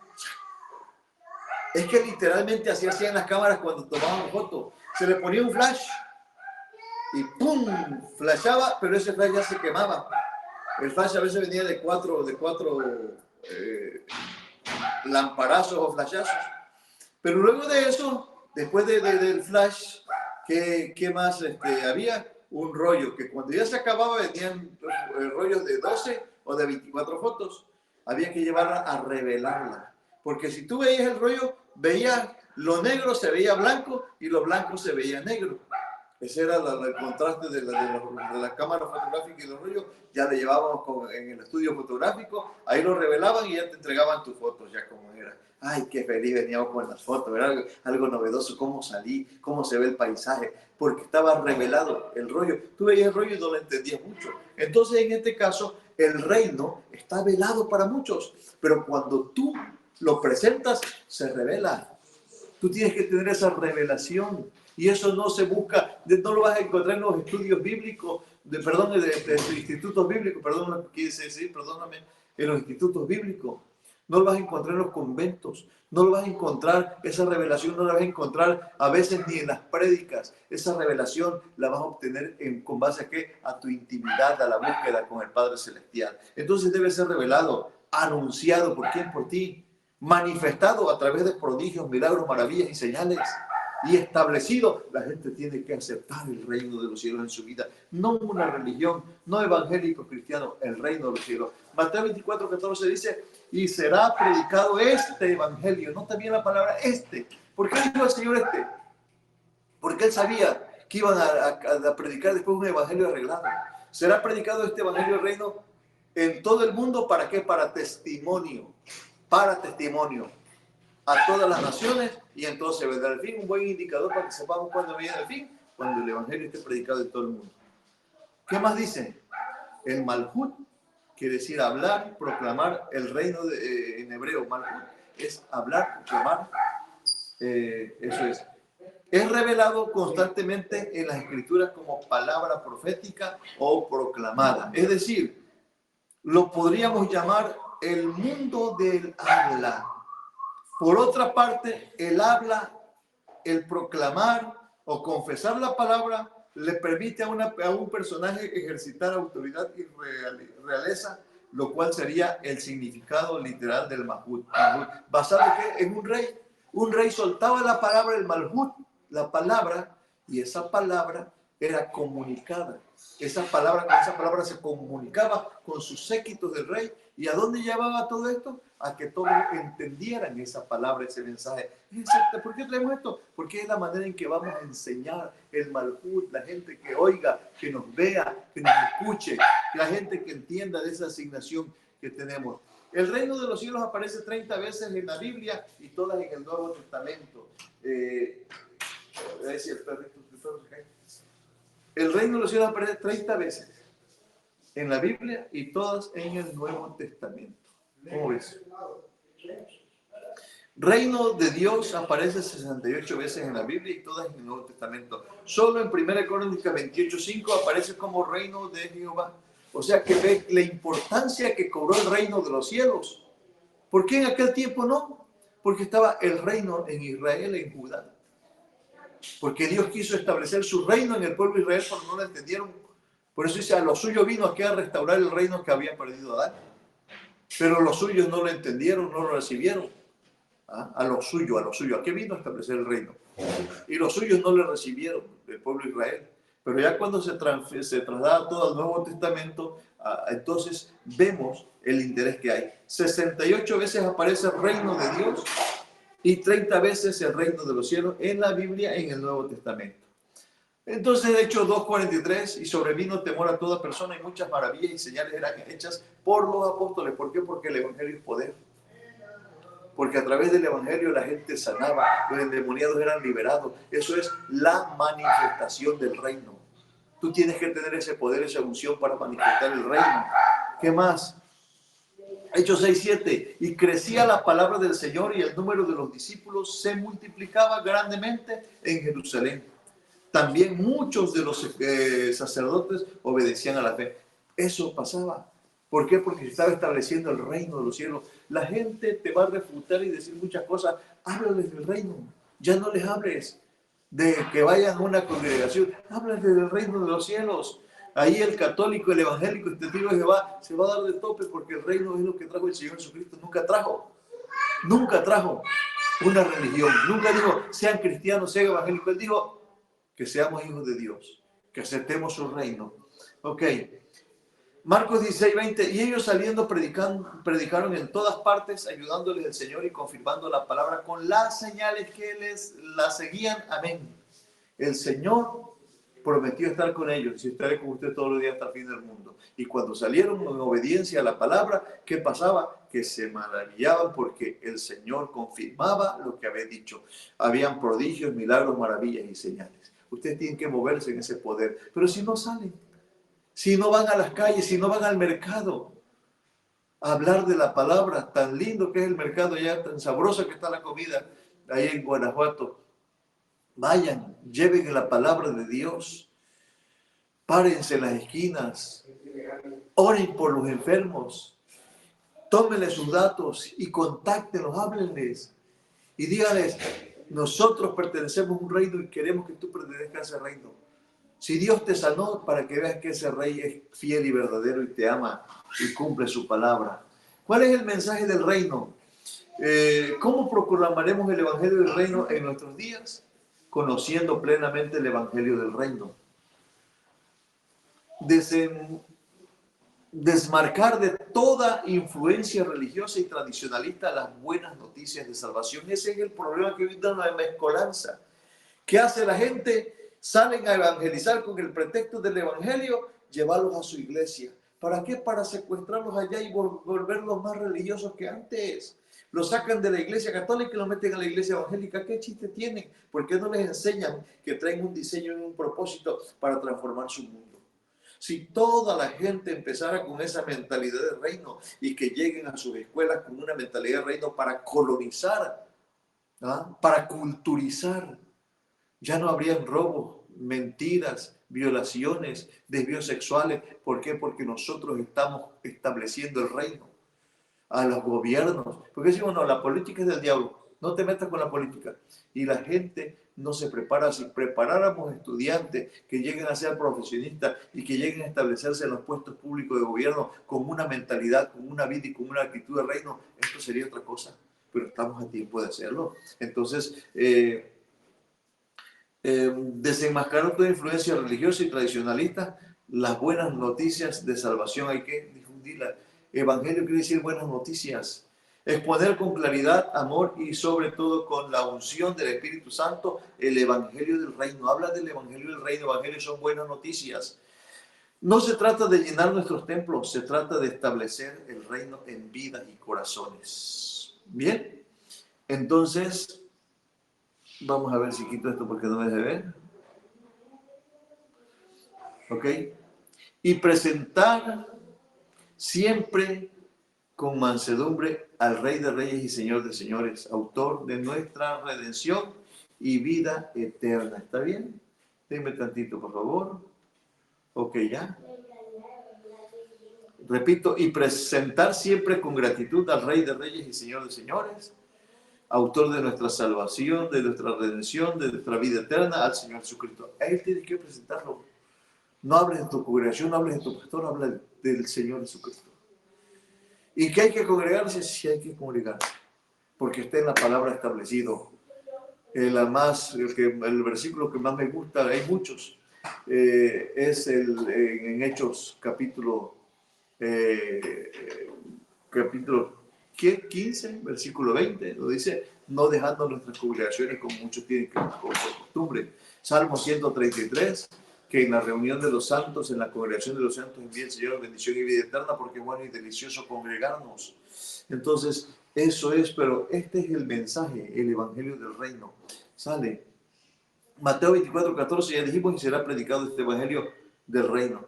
Es que literalmente así hacían las cámaras cuando tomaban fotos. Se le ponía un flash y ¡pum! Flashaba, pero ese flash ya se quemaba. El flash a veces venía de cuatro lamparazos o flashazos. Pero luego de eso, después del flash, ¿qué más había? Un rollo, que cuando ya se acababa venían rollos de 12 o de 24 fotos. Había que llevarla a revelarla. Porque si tú veías el rollo, veías lo negro se veía blanco y lo blanco se veía negro. Ese era el contraste de la cámara fotográfica y los rollos. Ya le llevábamos en el estudio fotográfico, ahí lo revelaban y ya te entregaban tus fotos, ya como era. Ay, qué feliz veníamos con las fotos, era algo novedoso, cómo salí, cómo se ve el paisaje, porque estaba revelado el rollo. Tú veías el rollo y no lo entendías mucho. Entonces, en este caso, el reino está velado para muchos, pero cuando tú lo presentas, se revela. Tú tienes que tener esa revelación. Y eso no se busca, no lo vas a encontrar en los estudios bíblicos, de los institutos bíblicos, perdón, quise decir, perdóname, en los institutos bíblicos. No lo vas a encontrar en los conventos. No lo vas a encontrar, esa revelación no la vas a encontrar a veces ni en las prédicas. Esa revelación la vas a obtener con base a qué? A tu intimidad, a la búsqueda con el Padre Celestial. Entonces debe ser revelado, anunciado por quién, por ti, manifestado a través de prodigios, milagros, maravillas y señales, y establecido. La gente tiene que aceptar el reino de los cielos en su vida, no una religión, no evangélico cristiano, el reino de los cielos. Mateo 24:14 dice, y será predicado este evangelio, no también la palabra este. ¿Por qué dijo el Señor este? Porque Él sabía que iban a predicar después un evangelio arreglado. Será predicado este evangelio del reino en todo el mundo. ¿Para qué? Para testimonio a todas las naciones, y entonces vendrá el fin. Un buen indicador para que sepamos cuándo viene el fin, cuando el evangelio esté predicado en todo el mundo. ¿Qué más dice? El Malhut quiere decir hablar, proclamar. El reino en hebreo, Malhut, es hablar, proclamar. Eso es. Es revelado constantemente en las escrituras como palabra profética o proclamada. Es decir, lo podríamos llamar el mundo del habla. Por otra parte, el habla, el proclamar o confesar la palabra le permite a un personaje ejercitar autoridad y realeza, lo cual sería el significado literal del Malhut. ¿Basado en qué? En un rey. Un rey soltaba la palabra, el Malhut, la palabra, y esa palabra era comunicada. Con esa palabra se comunicaba con sus séquitos del rey. ¿Y a dónde llevaba todo esto? A que todos entendieran esa palabra, ese mensaje. Exacto. ¿Por qué traemos esto? Porque es la manera en que vamos a enseñar el Malhut, la gente que oiga, que nos vea, que nos escuche, la gente que entienda de esa asignación que tenemos. El reino de los cielos aparece 30 veces en la Biblia y todas en el Nuevo Testamento. El reino de los cielos aparece 30 veces en la Biblia y todas en el Nuevo Testamento. ¿Cómo ves? Reino de Dios aparece 68 veces en la Biblia y todas en el Nuevo Testamento. Solo en 1 Crónicas 28:5 aparece como reino de Jehová. O sea que ve la importancia que cobró el reino de los cielos. ¿Por qué en aquel tiempo no? Porque estaba el reino en Israel, en Judá. Porque Dios quiso establecer su reino en el pueblo de Israel, pero no lo entendieron. Por eso dice, a lo suyo vino aquí a restaurar el reino que había perdido Adán. Pero los suyos no lo entendieron, no lo recibieron. A lo suyo, a lo suyo. ¿A qué vino a establecer el reino? Y los suyos no le recibieron, el pueblo de Israel. Pero ya cuando se traslada todo al Nuevo Testamento, entonces vemos el interés que hay. 68 veces aparece el reino de Dios y 30 veces el reino de los cielos en la Biblia, en el Nuevo Testamento. Entonces, de Hechos 2:43, y sobrevino temor a toda persona y muchas maravillas y señales eran hechas por los apóstoles. ¿Por qué? Porque el evangelio es poder. Porque a través del evangelio la gente sanaba, los endemoniados eran liberados. Eso es la manifestación del reino. Tú tienes que tener ese poder, esa unción para manifestar el reino. ¿Qué más? Hechos 6:7, y crecía la palabra del Señor y el número de los discípulos se multiplicaba grandemente en Jerusalén. También muchos de los sacerdotes obedecían a la fe. Eso pasaba. ¿Por qué? Porque se estaba estableciendo el reino de los cielos. La gente te va a refutar y decir muchas cosas. Háblales del reino. Ya no les hables de que vayan a una congregación. Háblales del reino de los cielos. Ahí el católico, el evangélico, el testigo de Jehová se va a dar de tope porque el reino es lo que trajo el Señor Jesucristo. Nunca trajo una religión. Nunca dijo, sean cristianos, sean evangélicos. Él dijo que seamos hijos de Dios, que aceptemos su reino. Ok. Marcos 16:20, y ellos saliendo predicaron en todas partes, ayudándoles el Señor y confirmando la palabra con las señales que les la seguían. Amén. El Señor prometió estar con ellos y estaré con usted todos los días hasta el fin del mundo. Y cuando salieron en obediencia a la palabra, ¿qué pasaba? Que se maravillaban porque el Señor confirmaba lo que había dicho. Habían prodigios, milagros, maravillas y señales. Ustedes tienen que moverse en ese poder. Pero si no salen, si no van a las calles, si no van al mercado a hablar de la palabra, tan lindo que es el mercado allá, tan sabrosa que está la comida ahí en Guanajuato, vayan, lleven la palabra de Dios, párense en las esquinas, oren por los enfermos, tómenle sus datos y contáctenlos, háblenles y díganles, nosotros pertenecemos a un reino y queremos que tú pertenezcas a ese reino. Si Dios te sanó, para que veas que ese rey es fiel y verdadero y te ama y cumple su palabra. ¿Cuál es el mensaje del reino? ¿Cómo proclamaremos el evangelio del reino en nuestros días? Conociendo plenamente el evangelio del reino. Desmarcar de toda influencia religiosa y tradicionalista las buenas noticias de salvación. Ese es el problema que hoy da la mezcolanza. ¿Qué hace la gente? Salen a evangelizar con el pretexto del evangelio, llevarlos a su iglesia. ¿Para qué? Para secuestrarlos allá y volverlos más religiosos que antes. Los sacan de la iglesia católica y los meten a la iglesia evangélica. ¿Qué chiste tienen? ¿Por qué no les enseñan que traen un diseño y un propósito para transformar su mundo? Si toda la gente empezara con esa mentalidad de reino y que lleguen a sus escuelas con una mentalidad de reino para colonizar, para culturizar, ya no habrían robos, mentiras, violaciones, desvíos sexuales. ¿Por qué? Porque nosotros estamos estableciendo el reino a los gobiernos. Porque decimos, no, la política es del diablo, no te metas con la política. Y la gente no se prepara. Si preparáramos estudiantes que lleguen a ser profesionistas y que lleguen a establecerse en los puestos públicos de gobierno con una mentalidad, con una vida y con una actitud de reino, esto sería otra cosa. Pero estamos a tiempo de hacerlo. Entonces, desenmascarar toda influencia religiosa y tradicionalista, las buenas noticias de salvación hay que difundirlas. Evangelio quiere decir buenas noticias. Exponer con claridad, amor y sobre todo con la unción del Espíritu Santo el Evangelio del Reino. Habla del Evangelio del Reino. Evangelio son buenas noticias. No se trata de llenar nuestros templos, se trata de establecer el reino en vidas y corazones. Bien, entonces, vamos a ver si quito esto porque no me deje ver. ¿Ok? Y presentar siempre con mansedumbre al Rey de Reyes y Señor de Señores, autor de nuestra redención y vida eterna. ¿Está bien? Dime tantito, por favor. Ok, ya. Repito, y presentar siempre con gratitud al Rey de Reyes y Señor de Señores, autor de nuestra salvación, de nuestra redención, de nuestra vida eterna, al Señor Jesucristo. A Él tienes que presentarlo. No hables de tu congregación, no hables de tu pastor, habla del Señor Jesucristo. ¿Y que hay que congregarse? Sí hay que congregarse, porque está en la palabra establecido. El versículo que más me gusta, hay muchos, es en Hechos capítulo 15, versículo 20, lo dice, no dejando nuestras congregaciones como muchos tienen como costumbre. Salmo 133, que en la reunión de los santos, en la congregación de los santos, envía el Señor bendición y vida eterna, porque es bueno y delicioso congregarnos. Entonces, eso es, pero este es el mensaje, el evangelio del reino. Sale Mateo 24, 14, ya dijimos, y será predicado este evangelio del reino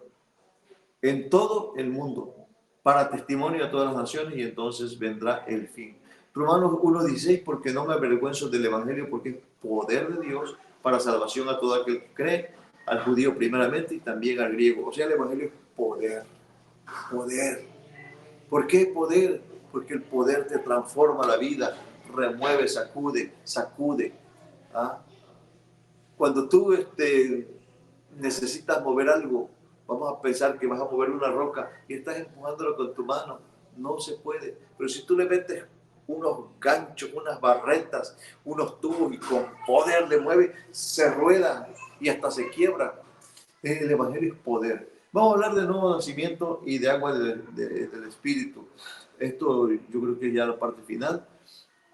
en todo el mundo, para testimonio a todas las naciones, y entonces vendrá el fin. Romanos 1:16, porque no me avergüenzo del evangelio, porque es poder de Dios para salvación a todo aquel que cree, al judío primeramente y también al griego. O sea, el evangelio es poder, poder. ¿Por qué poder? Porque el poder te transforma la vida, remueve, sacude, sacude. ¿Ah? Cuando tú necesitas mover algo, vamos a pensar que vas a mover una roca y estás empujándolo con tu mano, no se puede. Pero si tú le metes unos ganchos, unas barretas, unos tubos y con poder le mueve, se rueda y hasta se quiebra. El Evangelio es poder. Vamos a hablar de nuevo nacimiento y de agua del Espíritu. Esto yo creo que es ya la parte final.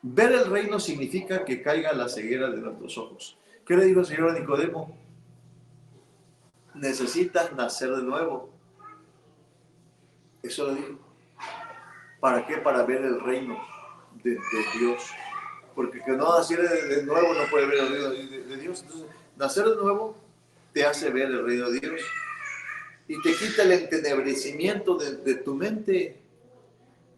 Ver el reino significa que caiga la ceguera de nuestros ojos. ¿Qué le dijo el Señor a Nicodemo? Necesitas nacer de nuevo. Eso lo dijo. ¿Para qué? Para ver el reino de Dios. Porque que no naciera de nuevo no puede ver el reino de Dios. Entonces, nacer de nuevo te hace ver el reino de Dios. Y te quita el entenebrecimiento de tu mente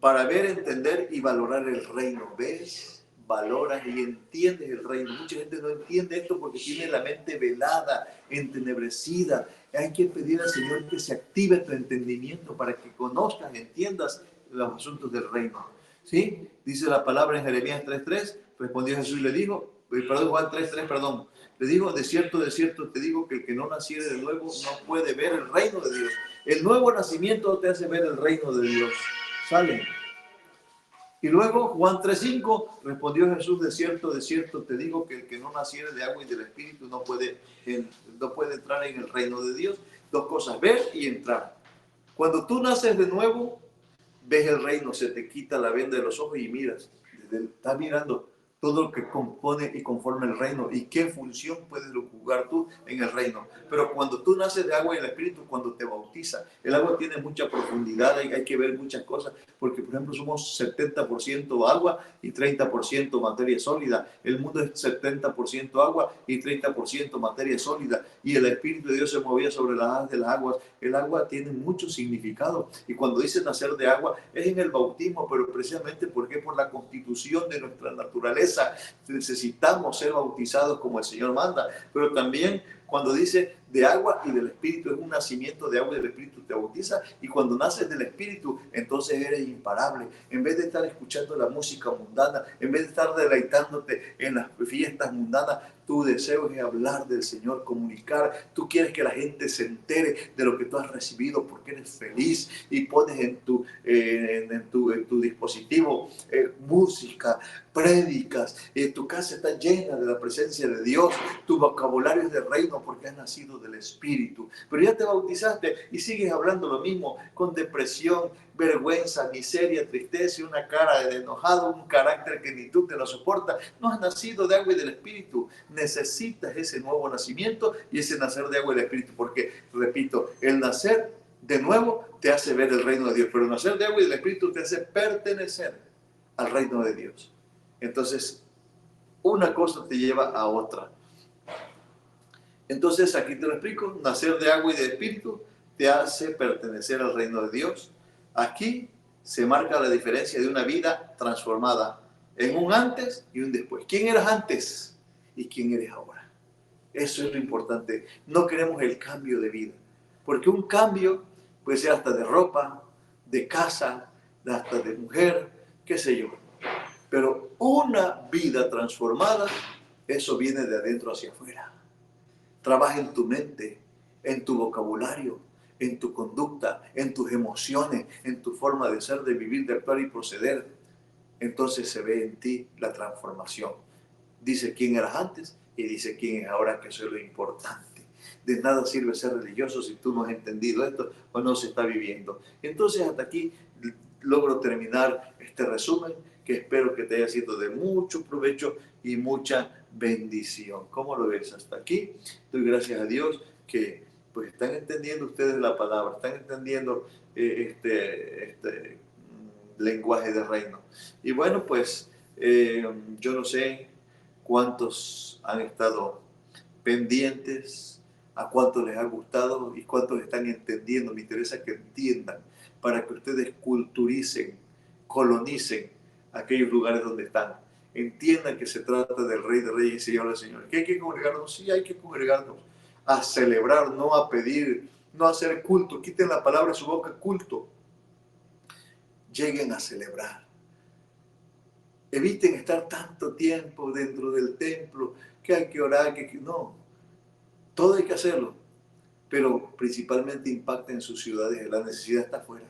para ver, entender y valorar el reino. ¿Ves? Valoras y entiendes el reino. Mucha gente no entiende esto porque tiene la mente velada, entenebrecida. Hay que pedir al Señor que se active tu entendimiento para que conozcas, entiendas los asuntos del reino. ¿Sí? Dice la palabra en Jeremías 3:3. Respondió Jesús y le dijo, perdón, Juan 3:3, perdón. Le digo, de cierto te digo que el que no naciere de nuevo no puede ver el reino de Dios. El nuevo nacimiento te hace ver el reino de Dios. ¿Sale? Y luego Juan 3:5, respondió Jesús, de cierto te digo que el que no naciere de agua y del Espíritu no puede entrar en el reino de Dios. Dos cosas, ver y entrar. Cuando tú naces de nuevo, ves el reino, se te quita la venda de los ojos y miras. Estás mirando todo lo que compone y conforma el reino y qué función puedes jugar tú en el reino. Pero cuando tú naces de agua y del Espíritu, cuando te bautiza, el agua tiene mucha profundidad, hay que ver muchas cosas, porque por ejemplo somos 70% agua y 30% materia sólida. El mundo es 70% agua y 30% materia sólida. Y el Espíritu de Dios se movía sobre las alas de las aguas. El agua tiene mucho significado. Y cuando dice nacer de agua, es en el bautismo, pero precisamente porque por la constitución de nuestra naturaleza necesitamos ser bautizados como el Señor manda. Pero también cuando dice de agua y del Espíritu, es un nacimiento de agua y del Espíritu, te bautiza, y cuando naces del Espíritu, entonces eres imparable. En vez de estar escuchando la música mundana, en vez de estar deleitándote en las fiestas mundanas, tu deseo es hablar del Señor, comunicar. Tú quieres que la gente se entere de lo que tú has recibido porque eres feliz y pones en tu dispositivo música, prédicas. Tu casa está llena de la presencia de Dios. Tu vocabulario es del reino bueno porque has nacido del Espíritu. Pero ya te bautizaste y sigues hablando lo mismo, con depresión, vergüenza, miseria, tristeza y una cara de enojado, un carácter que ni tú te lo soportas. No has nacido de agua y del Espíritu. Necesitas ese nuevo nacimiento y ese nacer de agua y del Espíritu. Porque, repito, el nacer de nuevo te hace ver el reino de Dios. Pero el nacer de agua y del Espíritu te hace pertenecer al reino de Dios. Entonces, una cosa te lleva a otra. Entonces, aquí te lo explico, nacer de agua y de espíritu te hace pertenecer al reino de Dios. Aquí se marca la diferencia de una vida transformada en un antes y un después. ¿Quién eras antes y quién eres ahora? Eso es lo importante. No queremos el cambio de vida, porque un cambio puede ser hasta de ropa, de casa, hasta de mujer, qué sé yo. Pero una vida transformada, eso viene de adentro hacia afuera. Trabaja en tu mente, en tu vocabulario, en tu conducta, en tus emociones, en tu forma de ser, de vivir, de actuar y proceder. Entonces se ve en ti la transformación. Dice quién eras antes y dice quién es ahora, que eso es lo importante. De nada sirve ser religioso si tú no has entendido esto o no se está viviendo. Entonces hasta aquí logro terminar este resumen que espero que te haya sido de mucho provecho y mucha bendición. ¿Cómo lo ves hasta aquí? Doy gracias a Dios que pues están entendiendo ustedes la palabra, están entendiendo este lenguaje de reino. Y bueno, pues yo no sé cuántos han estado pendientes, a cuántos les ha gustado y cuántos están entendiendo. Me interesa que entiendan para que ustedes culturicen, colonicen aquellos lugares donde están. Entiendan que se trata del Rey de Reyes y Señor de Señores. ¿Que hay que congregarnos? Sí, hay que congregarnos. A celebrar, no a pedir, no a hacer culto. Quiten la palabra de su boca, culto. Lleguen a celebrar. Eviten estar tanto tiempo dentro del templo, que hay que orar, que no. Todo hay que hacerlo, pero principalmente impacta en sus ciudades. La necesidad está afuera.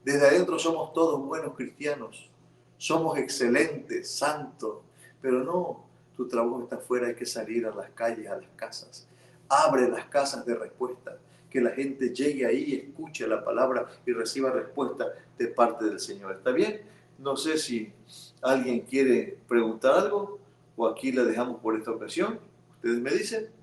Desde adentro somos todos buenos cristianos, somos excelentes, santos, pero no, tu trabajo está afuera, hay que salir a las calles, a las casas. Abre las casas de respuesta, que la gente llegue ahí, escuche la palabra y reciba respuesta de parte del Señor. ¿Está bien? No sé si alguien quiere preguntar algo o aquí la dejamos por esta ocasión. Ustedes me dicen.